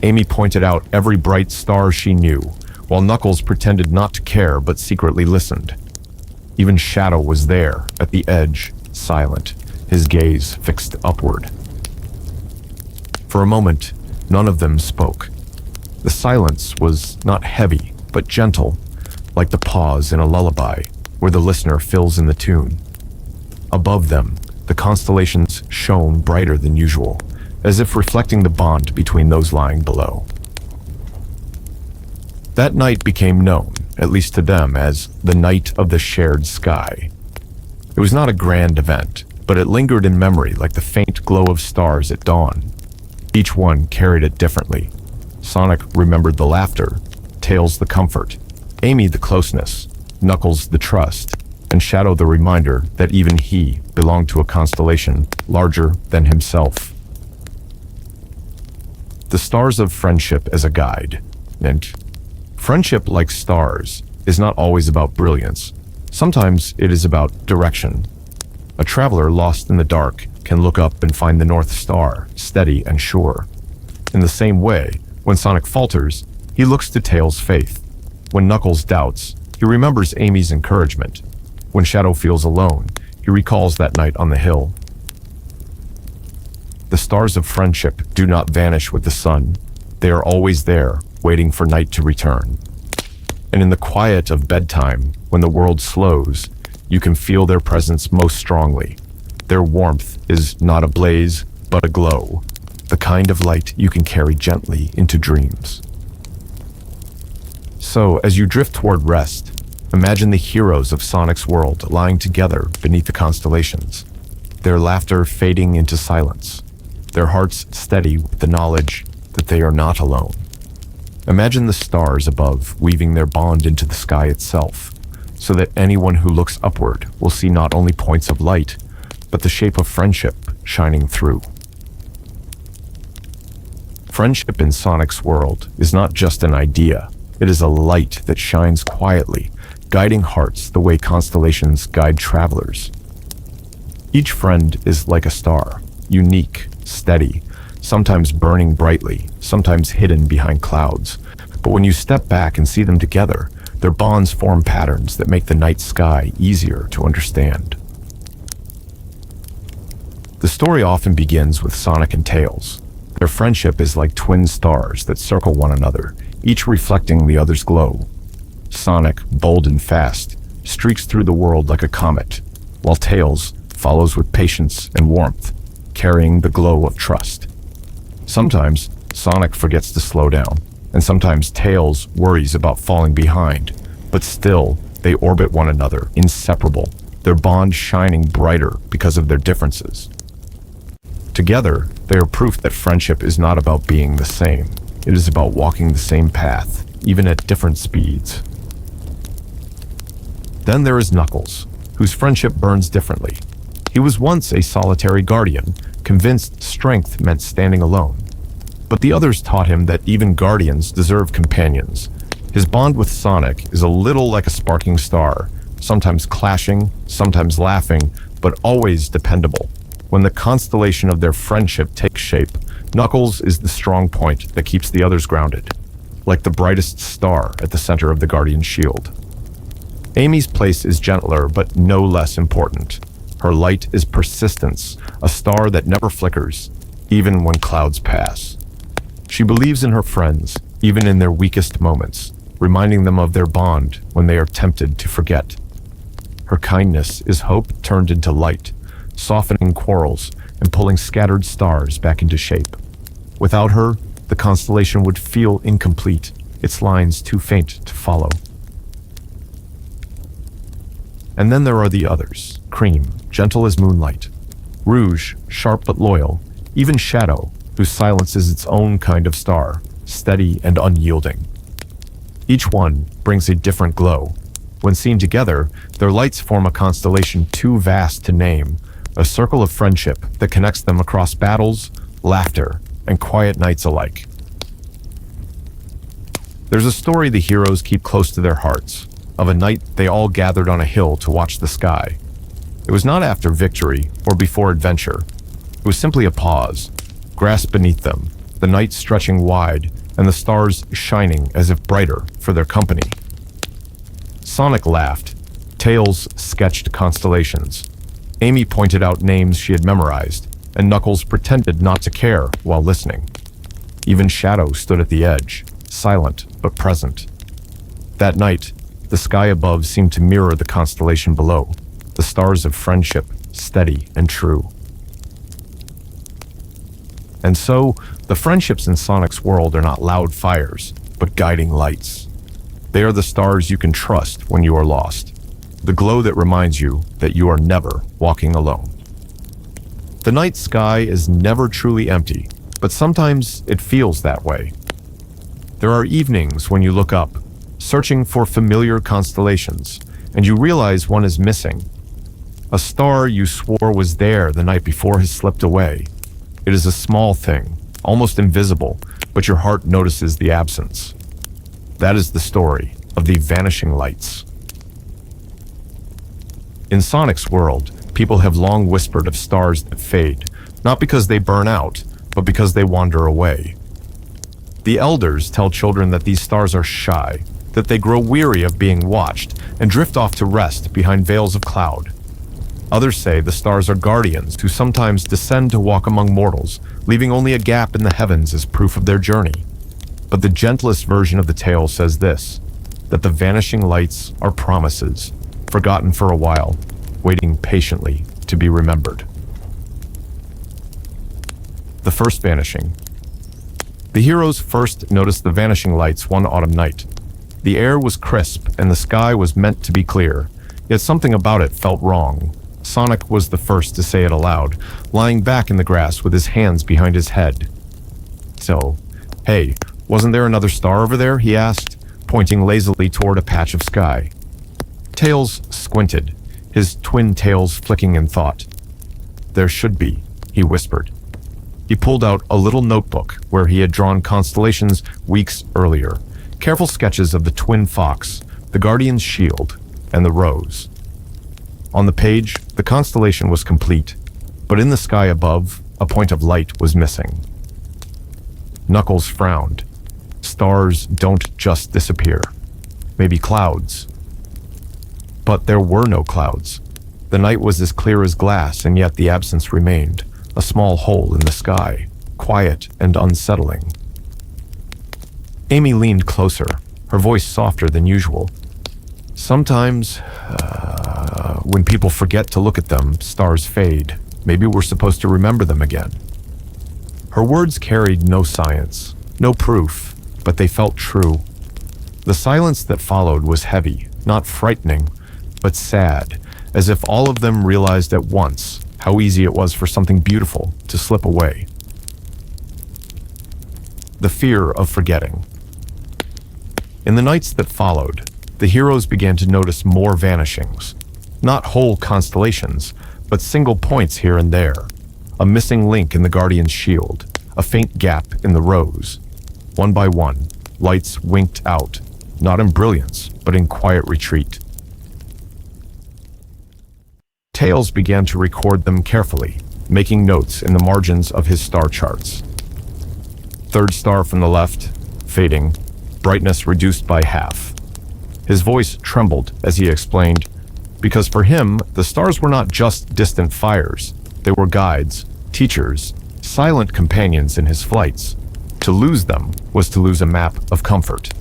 Amy pointed out every bright star she knew, while Knuckles pretended not to care but secretly listened. Even Shadow was there, at the edge, silent, his gaze fixed upward. For a moment, none of them spoke. The silence was not heavy, but gentle, like the pause in a lullaby, where the listener fills in the tune. Above them, the constellations shone brighter than usual, as if reflecting the bond between those lying below. That night became known, at least to them, as the night of the shared sky. It was not a grand event, but it lingered in memory like the faint glow of stars at dawn. Each one carried it differently. Sonic remembered the laughter, Tails the comfort, Amy the closeness, Knuckles the trust, and Shadow the reminder that even he belonged to a constellation larger than himself. The stars of friendship as a guide. And friendship, like stars, is not always about brilliance. Sometimes it is about direction. A traveler lost in the dark can look up and find the North Star, steady and sure. In the same way, when Sonic falters, he looks to Tails' faith. When Knuckles doubts, he remembers Amy's encouragement. When Shadow feels alone, he recalls that night on the hill. The stars of friendship do not vanish with the sun. They are always there, waiting for night to return. And in the quiet of bedtime, when the world slows, you can feel their presence most strongly. Their warmth is not a blaze, but a glow, the kind of light you can carry gently into dreams. So, as you drift toward rest, imagine the heroes of Sonic's world lying together beneath the constellations, their laughter fading into silence, their hearts steady with the knowledge that they are not alone. Imagine the stars above weaving their bond into the sky itself, so that anyone who looks upward will see not only points of light, but the shape of friendship shining through. Friendship in Sonic's world is not just an idea, it is a light that shines quietly, guiding hearts the way constellations guide travelers. Each friend is like a star, unique, steady, sometimes burning brightly, sometimes hidden behind clouds. But when you step back and see them together, their bonds form patterns that make the night sky easier to understand. The story often begins with Sonic and Tails. Their friendship is like twin stars that circle one another, each reflecting the other's glow. Sonic, bold and fast, streaks through the world like a comet, while Tails follows with patience and warmth, carrying the glow of trust. Sometimes, Sonic forgets to slow down, and sometimes Tails worries about falling behind, but still, they orbit one another, inseparable, their bond shining brighter because of their differences. Together, they are proof that friendship is not about being the same. It is about walking the same path, even at different speeds. Then there is Knuckles, whose friendship burns differently. He was once a solitary guardian, convinced strength meant standing alone. But the others taught him that even guardians deserve companions. His bond with Sonic is a little like a sparking star, sometimes clashing, sometimes laughing, but always dependable. When the constellation of their friendship takes shape, Knuckles is the strong point that keeps the others grounded, like the brightest star at the center of the Guardian's shield. Amy's place is gentler, but no less important. Her light is persistence, a star that never flickers, even when clouds pass. She believes in her friends, even in their weakest moments, reminding them of their bond when they are tempted to forget. Her kindness is hope turned into light, softening quarrels and pulling scattered stars back into shape. Without her, the constellation would feel incomplete, its lines too faint to follow. And then there are the others. Cream, gentle as moonlight. Rouge, sharp but loyal. Even Shadow, whose silence is its own kind of star, steady and unyielding. Each one brings a different glow. When seen together, their lights form a constellation too vast to name, a circle of friendship that connects them across battles, laughter, and quiet nights alike. There's a story the heroes keep close to their hearts, of a night they all gathered on a hill to watch the sky. It was not after victory or before adventure. It was simply a pause, grass beneath them, the night stretching wide, and the stars shining as if brighter for their company. Sonic laughed. Tails sketched constellations. Amy pointed out names she had memorized, and Knuckles pretended not to care while listening. Even Shadow stood at the edge, silent but present. That night, the sky above seemed to mirror the constellation below, the stars of friendship, steady and true. And so, the friendships in Sonic's world are not loud fires, but guiding lights. They are the stars you can trust when you are lost, the glow that reminds you that you are never walking alone. The night sky is never truly empty, but sometimes it feels that way. There are evenings when you look up, searching for familiar constellations, and you realize one is missing. A star you swore was there the night before has slipped away. It is a small thing, almost invisible, but your heart notices the absence. That is the story of the vanishing lights. In Sonic's world, people have long whispered of stars that fade, not because they burn out, but because they wander away. The elders tell children that these stars are shy, that they grow weary of being watched and drift off to rest behind veils of cloud. Others say the stars are guardians who sometimes descend to walk among mortals, leaving only a gap in the heavens as proof of their journey. But the gentlest version of the tale says this, that the vanishing lights are promises, forgotten for a while, waiting patiently to be remembered. The first vanishing. The heroes first noticed the vanishing lights one autumn night. The air was crisp and the sky was meant to be clear, yet something about it felt wrong. Sonic was the first to say it aloud, lying back in the grass with his hands behind his head. So, hey, wasn't there another star over there? He asked, pointing lazily toward a patch of sky. Tails squinted, his twin tails flicking in thought. There should be, he whispered. He pulled out a little notebook where he had drawn constellations weeks earlier, careful sketches of the twin fox, the guardian's shield, and the rose. On the page, the constellation was complete, but in the sky above, a point of light was missing. Knuckles frowned. Stars don't just disappear. Maybe clouds. But there were no clouds. The night was as clear as glass, and yet the absence remained, a small hole in the sky, quiet and unsettling. Amy leaned closer, her voice softer than usual. Sometimes, when people forget to look at them, stars fade. Maybe we're supposed to remember them again. Her words carried no science, no proof, but they felt true. The silence that followed was heavy, not frightening, but sad, as if all of them realized at once how easy it was for something beautiful to slip away. The fear of forgetting. In the nights that followed, the heroes began to notice more vanishings. Not whole constellations, but single points here and there. A missing link in the Guardian's shield, a faint gap in the rose. One by one, lights winked out, not in brilliance, but in quiet retreat. Tails began to record them carefully, making notes in the margins of his star charts. Third star from the left, fading, brightness reduced by half. His voice trembled as he explained, because for him, the stars were not just distant fires. They were guides, teachers, silent companions in his flights. To lose them was to lose a map of comfort.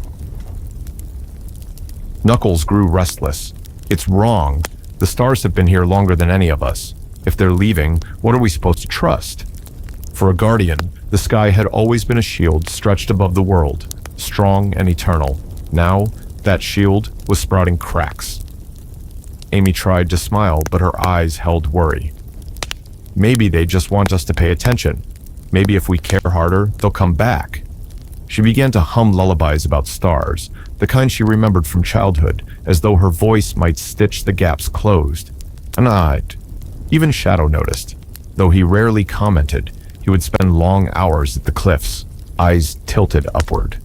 Knuckles grew restless. It's wrong. The stars have been here longer than any of us. If they're leaving, what are we supposed to trust? For a guardian, the sky had always been a shield stretched above the world, strong and eternal. Now, that shield was sprouting cracks. Amy tried to smile, but her eyes held worry. Maybe they just want us to pay attention. Maybe if we care harder, they'll come back. She began to hum lullabies about stars, the kind she remembered from childhood, as though her voice might stitch the gaps closed. And even Shadow noticed. Though he rarely commented, he would spend long hours at the cliffs, eyes tilted upward.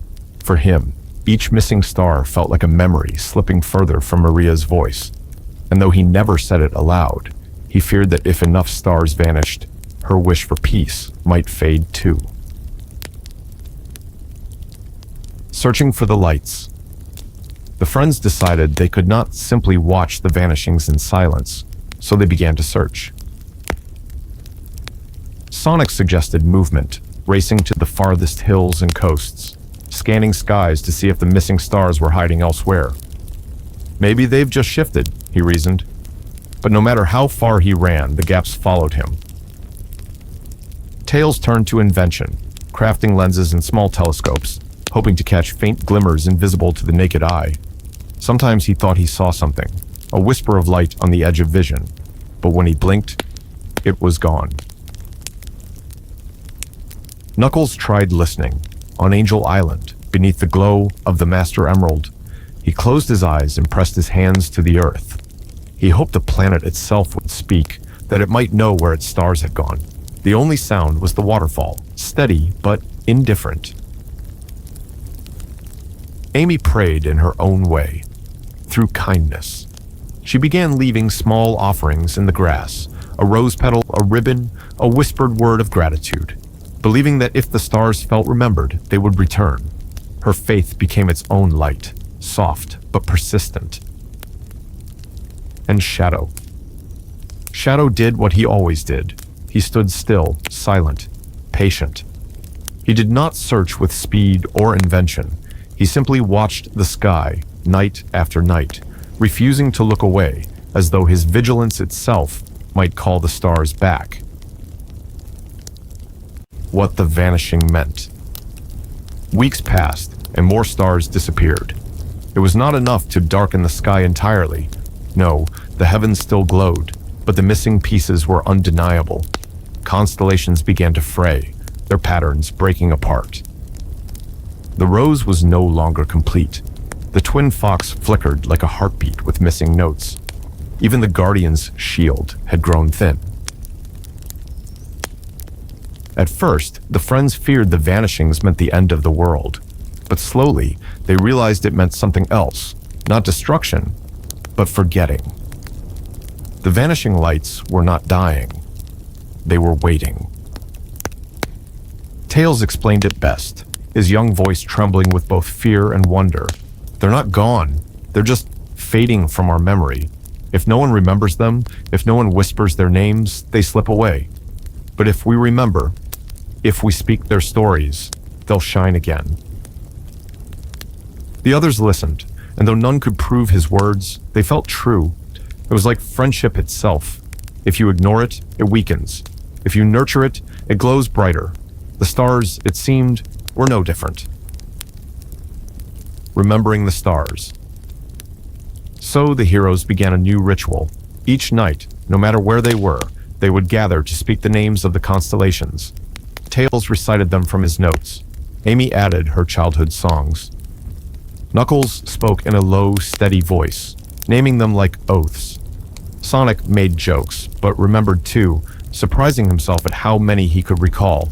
For him, each missing star felt like a memory slipping further from Maria's voice. And though he never said it aloud, he feared that if enough stars vanished, her wish for peace might fade too. Searching for the lights. The friends decided they could not simply watch the vanishings in silence, so they began to search. Sonic suggested movement, racing to the farthest hills and coasts, scanning skies to see if the missing stars were hiding elsewhere. Maybe they've just shifted, he reasoned. But no matter how far he ran, the gaps followed him. Tails turned to invention, crafting lenses and small telescopes, hoping to catch faint glimmers invisible to the naked eye. Sometimes he thought he saw something, a whisper of light on the edge of vision, but when he blinked, it was gone. Knuckles tried listening, on Angel Island, beneath the glow of the Master Emerald. He closed his eyes and pressed his hands to the earth. He hoped the planet itself would speak, that it might know where its stars had gone. The only sound was the waterfall, steady but indifferent. Amy prayed in her own way, through kindness. She began leaving small offerings in the grass, a rose petal, a ribbon, a whispered word of gratitude, believing that if the stars felt remembered, they would return. Her faith became its own light, soft but persistent. And Shadow. Shadow did what he always did. He stood still, silent, patient. He did not search with speed or invention. He simply watched the sky, night after night, refusing to look away, as though his vigilance itself might call the stars back. What the vanishing meant. Weeks passed, and more stars disappeared. It was not enough to darken the sky entirely. No, the heavens still glowed, but the missing pieces were undeniable. Constellations began to fray, their patterns breaking apart. The rose was no longer complete. The twin fox flickered like a heartbeat with missing notes. Even the Guardian's shield had grown thin. At first, the friends feared the vanishings meant the end of the world. But slowly, they realized it meant something else, not destruction, but forgetting. The vanishing lights were not dying. They were waiting. Tails explained it best, his young voice trembling with both fear and wonder. They're not gone. They're just fading from our memory. If no one remembers them, if no one whispers their names, they slip away. But if we remember, if we speak their stories, they'll shine again. The others listened, and though none could prove his words, they felt true. It was like friendship itself. If you ignore it, it weakens. If you nurture it, it glows brighter. The stars, it seemed, were no different. Remembering the stars. So the heroes began a new ritual. Each night, no matter where they were, they would gather to speak the names of the constellations. Tails recited them from his notes. Amy added her childhood songs. Knuckles spoke in a low, steady voice, naming them like oaths. Sonic made jokes, but remembered too, surprising himself at how many he could recall.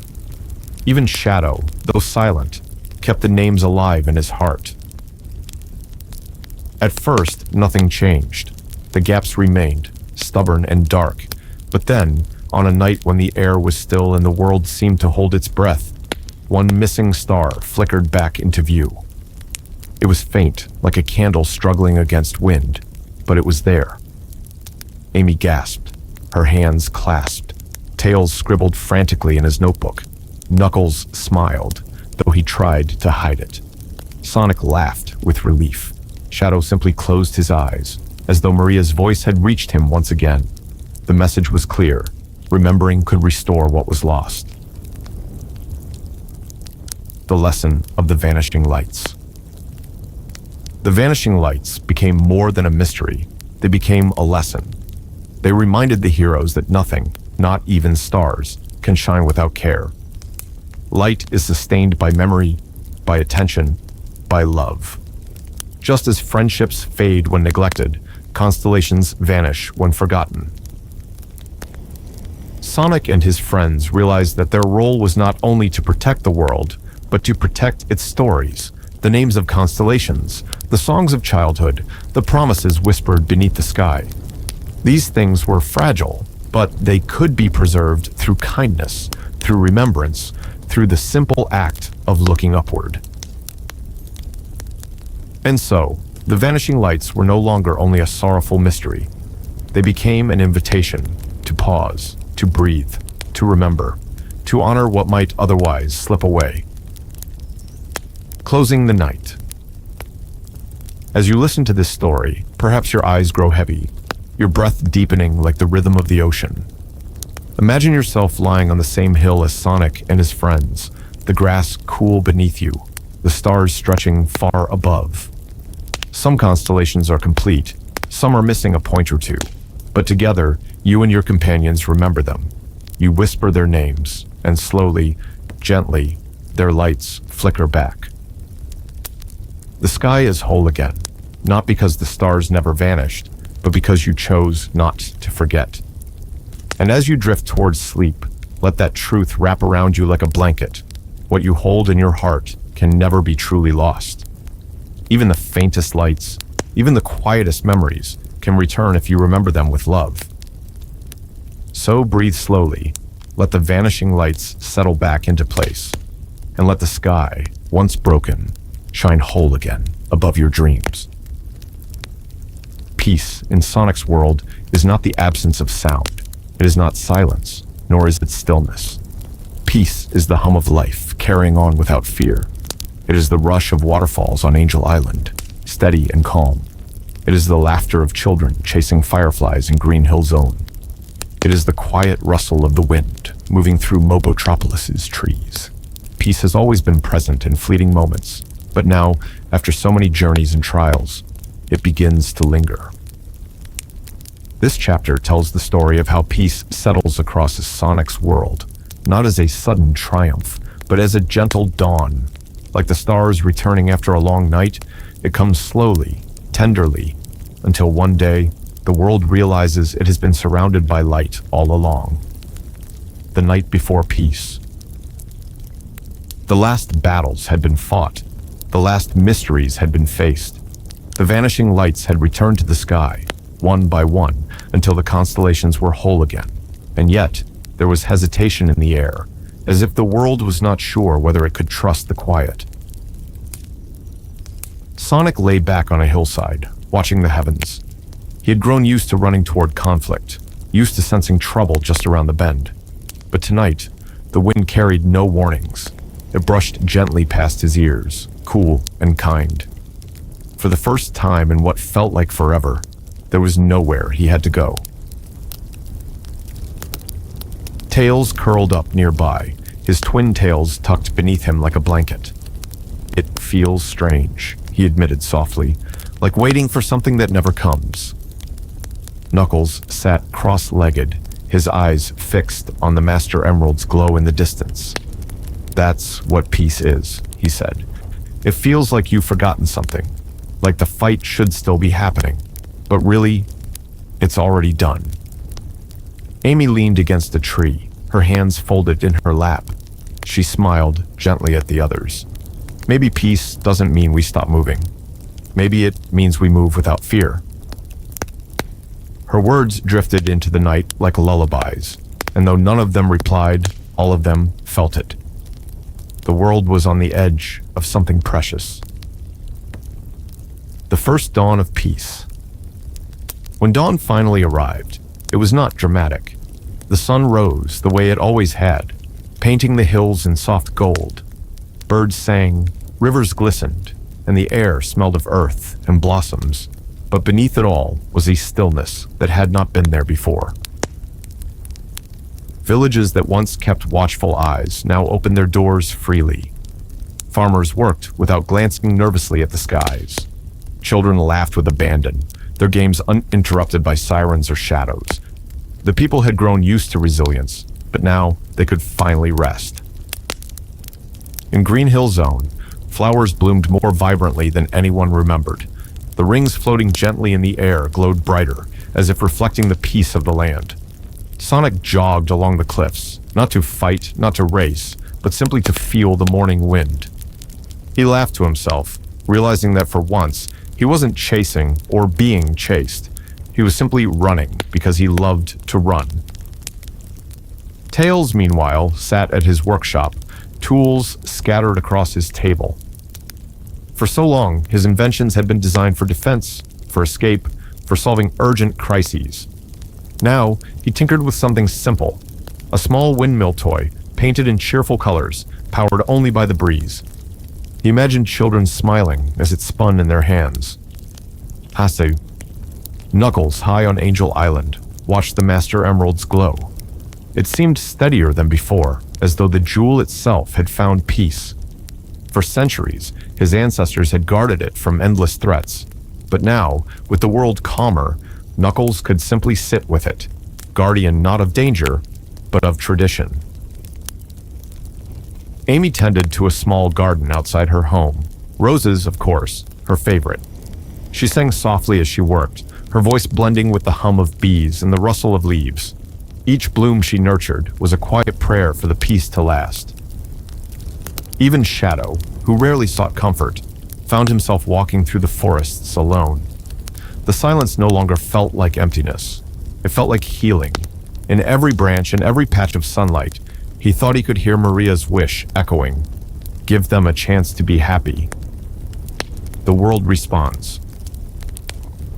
Even Shadow, though silent, kept the names alive in his heart. At first, nothing changed. The gaps remained, stubborn and dark. But then, on a night when the air was still and the world seemed to hold its breath, one missing star flickered back into view. It was faint, like a candle struggling against wind, but it was there. Amy gasped, her hands clasped. Tails scribbled frantically in his notebook. Knuckles smiled, though he tried to hide it. Sonic laughed with relief. Shadow simply closed his eyes, as though Maria's voice had reached him once again. The message was clear. Remembering could restore what was lost. The lesson of the vanishing lights. The vanishing lights became more than a mystery. They became a lesson. They reminded the heroes that nothing, not even stars, can shine without care. Light is sustained by memory, by attention, by love. Just as friendships fade when neglected, constellations vanish when forgotten. Sonic and his friends realized that their role was not only to protect the world, but to protect its stories, the names of constellations, the songs of childhood, the promises whispered beneath the sky. These things were fragile, but they could be preserved through kindness, through remembrance, through the simple act of looking upward. And so, the vanishing lights were no longer only a sorrowful mystery. They became an invitation to pause, to breathe, to remember, to honor what might otherwise slip away. Closing the night. As you listen to this story, perhaps your eyes grow heavy, your breath deepening like the rhythm of the ocean. Imagine yourself lying on the same hill as Sonic and his friends, the grass cool beneath you, the stars stretching far above. Some constellations are complete, some are missing a point or two, but together, you and your companions remember them. You whisper their names, and slowly, gently, their lights flicker back. The sky is whole again, not because the stars never vanished, but because you chose not to forget. And as you drift towards sleep, let that truth wrap around you like a blanket. What you hold in your heart can never be truly lost. Even the faintest lights, even the quietest memories, can return if you remember them with love. So breathe slowly, let the vanishing lights settle back into place, and let the sky, once broken, shine whole again above your dreams. Peace in Sonic's world is not the absence of sound. It is not silence, nor is it stillness. Peace is the hum of life, carrying on without fear. It is the rush of waterfalls on Angel Island, steady and calm. It is the laughter of children chasing fireflies in Green Hill Zone. It is the quiet rustle of the wind moving through Mobotropolis's trees. Peace has always been present in fleeting moments, but now, after so many journeys and trials, it begins to linger. This chapter tells the story of how peace settles across Sonic's world, not as a sudden triumph, but as a gentle dawn. Like the stars returning after a long night, it comes slowly, tenderly, until one day, the world realizes it has been surrounded by light all along. The night before peace. The last battles had been fought. The last mysteries had been faced. The vanishing lights had returned to the sky, one by one, until the constellations were whole again. And yet, there was hesitation in the air, as if the world was not sure whether it could trust the quiet. Sonic lay back on a hillside, watching the heavens. He had grown used to running toward conflict, used to sensing trouble just around the bend. But tonight, the wind carried no warnings. It brushed gently past his ears, cool and kind. For the first time in what felt like forever, there was nowhere he had to go. Tails curled up nearby, his twin tails tucked beneath him like a blanket. "It feels strange," he admitted softly, like waiting for something that never comes. Knuckles sat cross-legged, his eyes fixed on the Master Emerald's glow in the distance. "That's what peace is," he said. "It feels like you've forgotten something, like the fight should still be happening, but really, it's already done." Amy leaned against a tree, her hands folded in her lap. She smiled gently at the others. Maybe peace doesn't mean we stop moving. Maybe it means we move without fear. Her words drifted into the night like lullabies, and though none of them replied, all of them felt it. The world was on the edge of something precious. The first dawn of peace. When dawn finally arrived, it was not dramatic. The sun rose the way it always had, painting the hills in soft gold. Birds sang, rivers glistened, and the air smelled of earth and blossoms. But beneath it all was a stillness that had not been there before. Villages that once kept watchful eyes now opened their doors freely. Farmers worked without glancing nervously at the skies. Children laughed with abandon, their games uninterrupted by sirens or shadows. The people had grown used to resilience, but now they could finally rest. In Green Hill Zone, flowers bloomed more vibrantly than anyone remembered. The rings floating gently in the air glowed brighter, as if reflecting the peace of the land. Sonic jogged along the cliffs, not to fight, not to race, but simply to feel the morning wind. He laughed to himself, realizing that for once, he wasn't chasing or being chased. He was simply running because he loved to run. Tails, meanwhile, sat at his workshop, tools scattered across his table. For so long, his inventions had been designed for defense, for escape, for solving urgent crises. Now, he tinkered with something simple, a small windmill toy, painted in cheerful colors, powered only by the breeze. He imagined children smiling as it spun in their hands. Hasu, Knuckles, high on Angel Island, watched the Master Emerald's glow. It seemed steadier than before, as though the jewel itself had found peace. For centuries, his ancestors had guarded it from endless threats. But now, with the world calmer, Knuckles could simply sit with it, guardian not of danger, but of tradition. Amy tended to a small garden outside her home. Roses, of course, her favorite. She sang softly as she worked, her voice blending with the hum of bees and the rustle of leaves. Each bloom she nurtured was a quiet prayer for the peace to last. Even Shadow, who rarely sought comfort, found himself walking through the forests alone. The silence no longer felt like emptiness. It felt like healing. In every branch and every patch of sunlight, he thought he could hear Maria's wish echoing. Give them a chance to be happy. The world responds.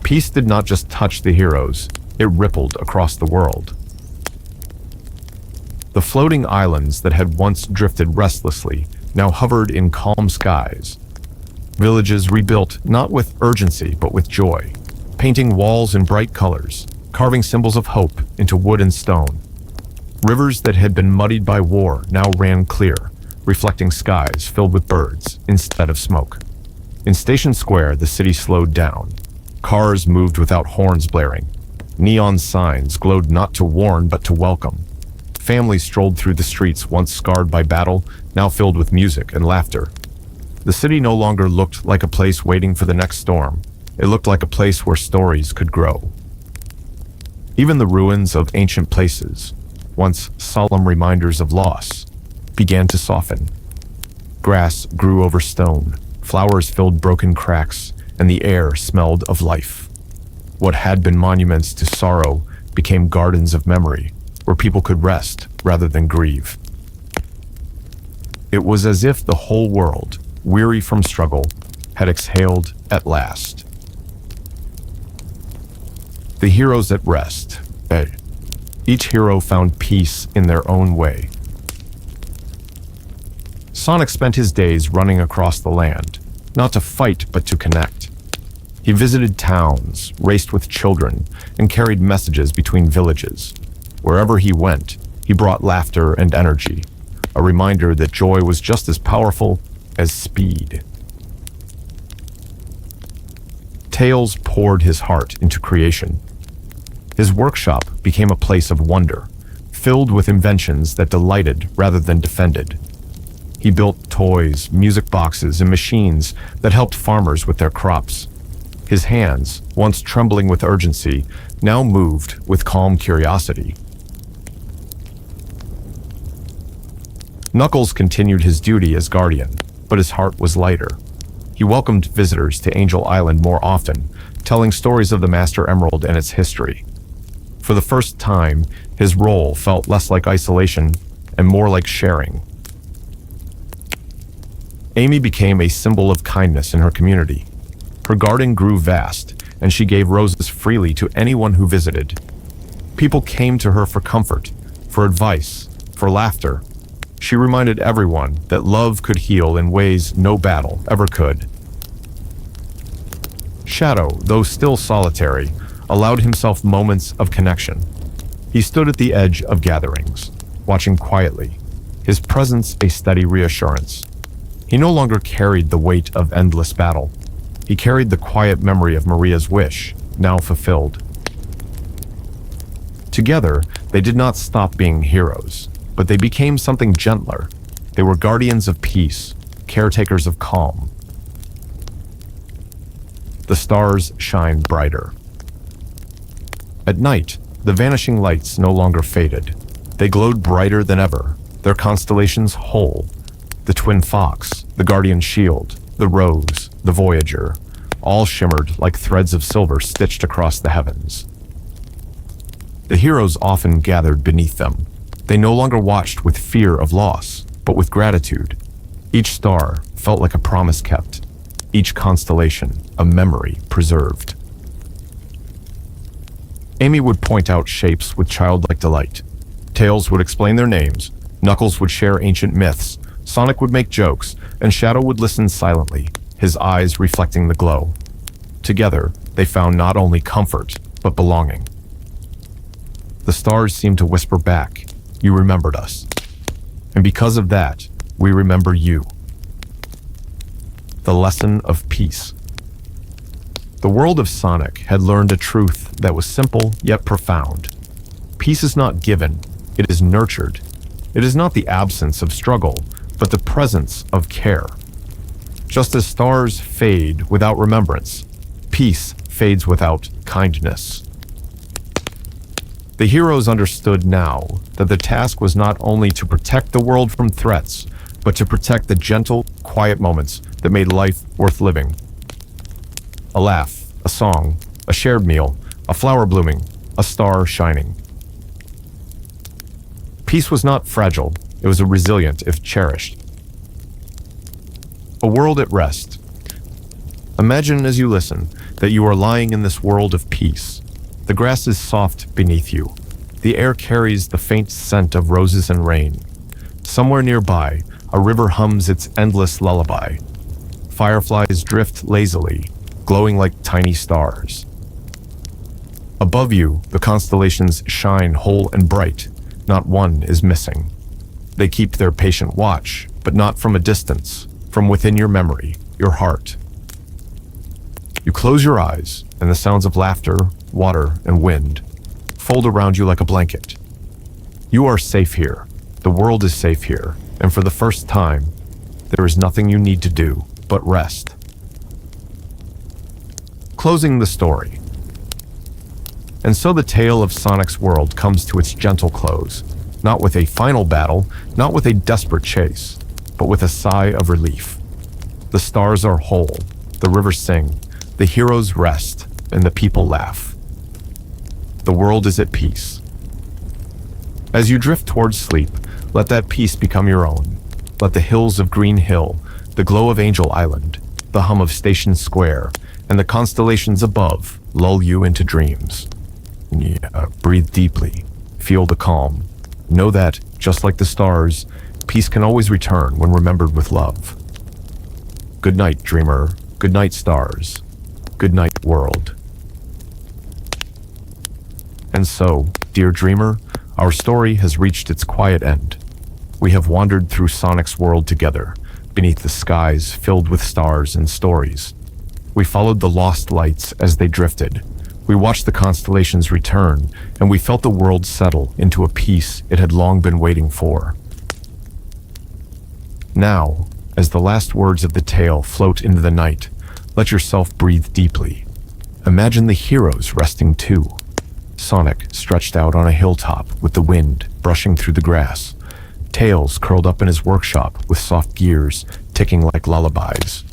Peace did not just touch the heroes, it rippled across the world. The floating islands that had once drifted restlessly now hovered in calm skies. Villages rebuilt not with urgency but with joy, painting walls in bright colors, carving symbols of hope into wood and stone. Rivers that had been muddied by war now ran clear, reflecting skies filled with birds instead of smoke. In Station Square, the city slowed down. Cars moved without horns blaring. Neon signs glowed not to warn but to welcome. Families strolled through the streets once scarred by battle, now filled with music and laughter. The city no longer looked like a place waiting for the next storm. It looked like a place where stories could grow. Even the ruins of ancient places, once solemn reminders of loss, began to soften. Grass grew over stone, flowers filled broken cracks, and the air smelled of life. What had been monuments to sorrow became gardens of memory, where people could rest rather than grieve. It was as if the whole world, weary from struggle, had exhaled at last. The heroes at rest. Each hero found peace in their own way. Sonic spent his days running across the land, not to fight but to connect. He visited towns, raced with children, and carried messages between villages. Wherever he went, he brought laughter and energy, a reminder that joy was just as powerful as speed. Tails poured his heart into creation. His workshop became a place of wonder, filled with inventions that delighted rather than defended. He built toys, music boxes, and machines that helped farmers with their crops. His hands, once trembling with urgency, now moved with calm curiosity. Knuckles continued his duty as guardian, but his heart was lighter. He welcomed visitors to Angel Island more often, telling stories of the Master Emerald and its history. For the first time, his role felt less like isolation and more like sharing. Amy became a symbol of kindness in her community. Her garden grew vast, and she gave roses freely to anyone who visited. People came to her for comfort, for advice, for laughter. She reminded everyone that love could heal in ways no battle ever could. Shadow, though still solitary, allowed himself moments of connection. He stood at the edge of gatherings, watching quietly, his presence a steady reassurance. He no longer carried the weight of endless battle. He carried the quiet memory of Maria's wish, now fulfilled. Together, they did not stop being heroes, but they became something gentler. They were guardians of peace, caretakers of calm. The stars shine brighter. At night, the vanishing lights no longer faded. They glowed brighter than ever, their constellations whole. The twin fox, the guardian shield, the rose, the Voyager, all shimmered like threads of silver stitched across the heavens. The heroes often gathered beneath them. They no longer watched with fear of loss, but with gratitude. Each star felt like a promise kept, each constellation a memory preserved. Amy would point out shapes with childlike delight. Tails would explain their names, Knuckles would share ancient myths, Sonic would make jokes, and Shadow would listen silently, his eyes reflecting the glow. Together, they found not only comfort, but belonging. The stars seemed to whisper back, "You remembered us." And because of that, we remember you. The lesson of peace. The world of Sonic had learned a truth that was simple yet profound. Peace is not given, it is nurtured. It is not the absence of struggle, but the presence of care. Just as stars fade without remembrance, peace fades without kindness. The heroes understood now that the task was not only to protect the world from threats, but to protect the gentle, quiet moments that made life worth living. A laugh, a song, a shared meal, a flower blooming, a star shining. Peace was not fragile, it was resilient if cherished. A world at rest. Imagine as you listen that you are lying in this world of peace. The grass is soft beneath you. The air carries the faint scent of roses and rain. Somewhere nearby, a river hums its endless lullaby. Fireflies drift lazily, glowing like tiny stars. Above you, the constellations shine whole and bright. Not one is missing. They keep their patient watch, but not from a distance, from within your memory, your heart. You close your eyes, and the sounds of laughter, water, and wind fold around you like a blanket. You are safe here. The world is safe here, and for the first time, there is nothing you need to do but rest. Closing the story. And so the tale of Sonic's world comes to its gentle close, not with a final battle, not with a desperate chase, but with a sigh of relief. The stars are whole, the rivers sing, the heroes rest, and the people laugh. The world is at peace. As you drift towards sleep, let that peace become your own. Let the hills of Green Hill, the glow of Angel Island, the hum of Station Square, and the constellations above lull you into dreams. Breathe deeply. Feel the calm. Know that, just like the stars, peace can always return when remembered with love. Good night, dreamer. Good night, stars. Good night, world. And so, dear dreamer, our story has reached its quiet end. We have wandered through Sonic's world together, beneath the skies filled with stars and stories. We followed the lost lights as they drifted. We watched the constellations return, and we felt the world settle into a peace it had long been waiting for. Now, as the last words of the tale float into the night, let yourself breathe deeply. Imagine the heroes resting too. Sonic stretched out on a hilltop with the wind brushing through the grass. Tails curled up in his workshop with soft gears ticking like lullabies.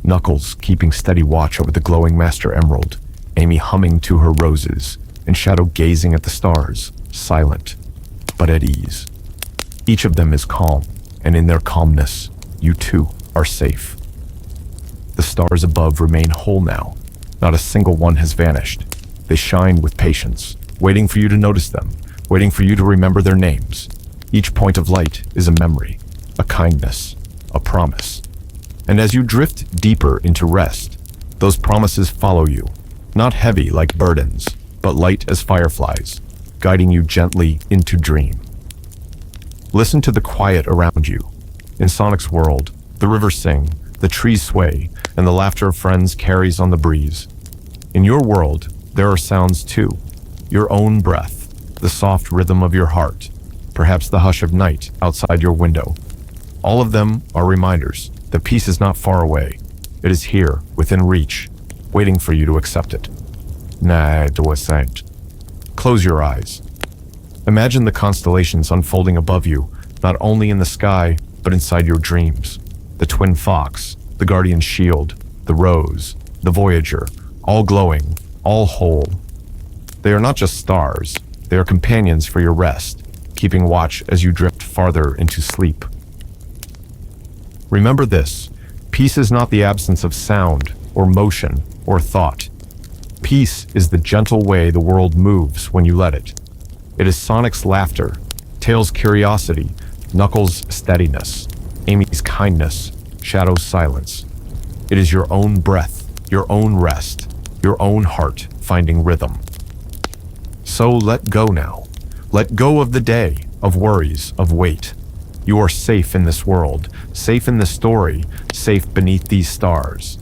Knuckles keeping steady watch over the glowing Master Emerald. Amy humming to her roses, and Shadow gazing at the stars, silent, but at ease. Each of them is calm, and in their calmness, you too are safe. The stars above remain whole now. Not a single one has vanished. They shine with patience, waiting for you to notice them, waiting for you to remember their names. Each point of light is a memory, a kindness, a promise. And as you drift deeper into rest, those promises follow you, not heavy like burdens, but light as fireflies, guiding you gently into dream. Listen to the quiet around you. In Sonic's world, the rivers sing, the trees sway, and the laughter of friends carries on the breeze. In your world, there are sounds too. Your own breath, the soft rhythm of your heart, perhaps the hush of night outside your window. All of them are reminders that peace is not far away. It is here, within reach, waiting for you to accept it. Close your eyes. Imagine the constellations unfolding above you, not only in the sky, but inside your dreams. The twin fox, the guardian shield, the rose, the Voyager, all glowing, all whole. They are not just stars, they are companions for your rest, keeping watch as you drift farther into sleep. Remember this, peace is not the absence of sound, or motion, or thought. Peace is the gentle way the world moves when you let it. It is Sonic's laughter, Tails' curiosity, Knuckles' steadiness, Amy's kindness, Shadow's silence. It is your own breath, your own rest, your own heart finding rhythm. So let go now. Let go of the day, of worries, of weight. You are safe in this world, safe in this story, safe beneath these stars.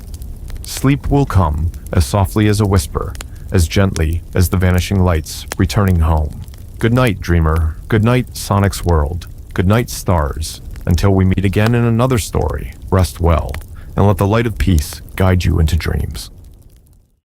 Sleep will come as softly as a whisper, as gently as the vanishing lights returning home. Good night, dreamer. Good night, Sonic's world. Good night, stars. Until we meet again in another story, rest well, and let the light of peace guide you into dreams.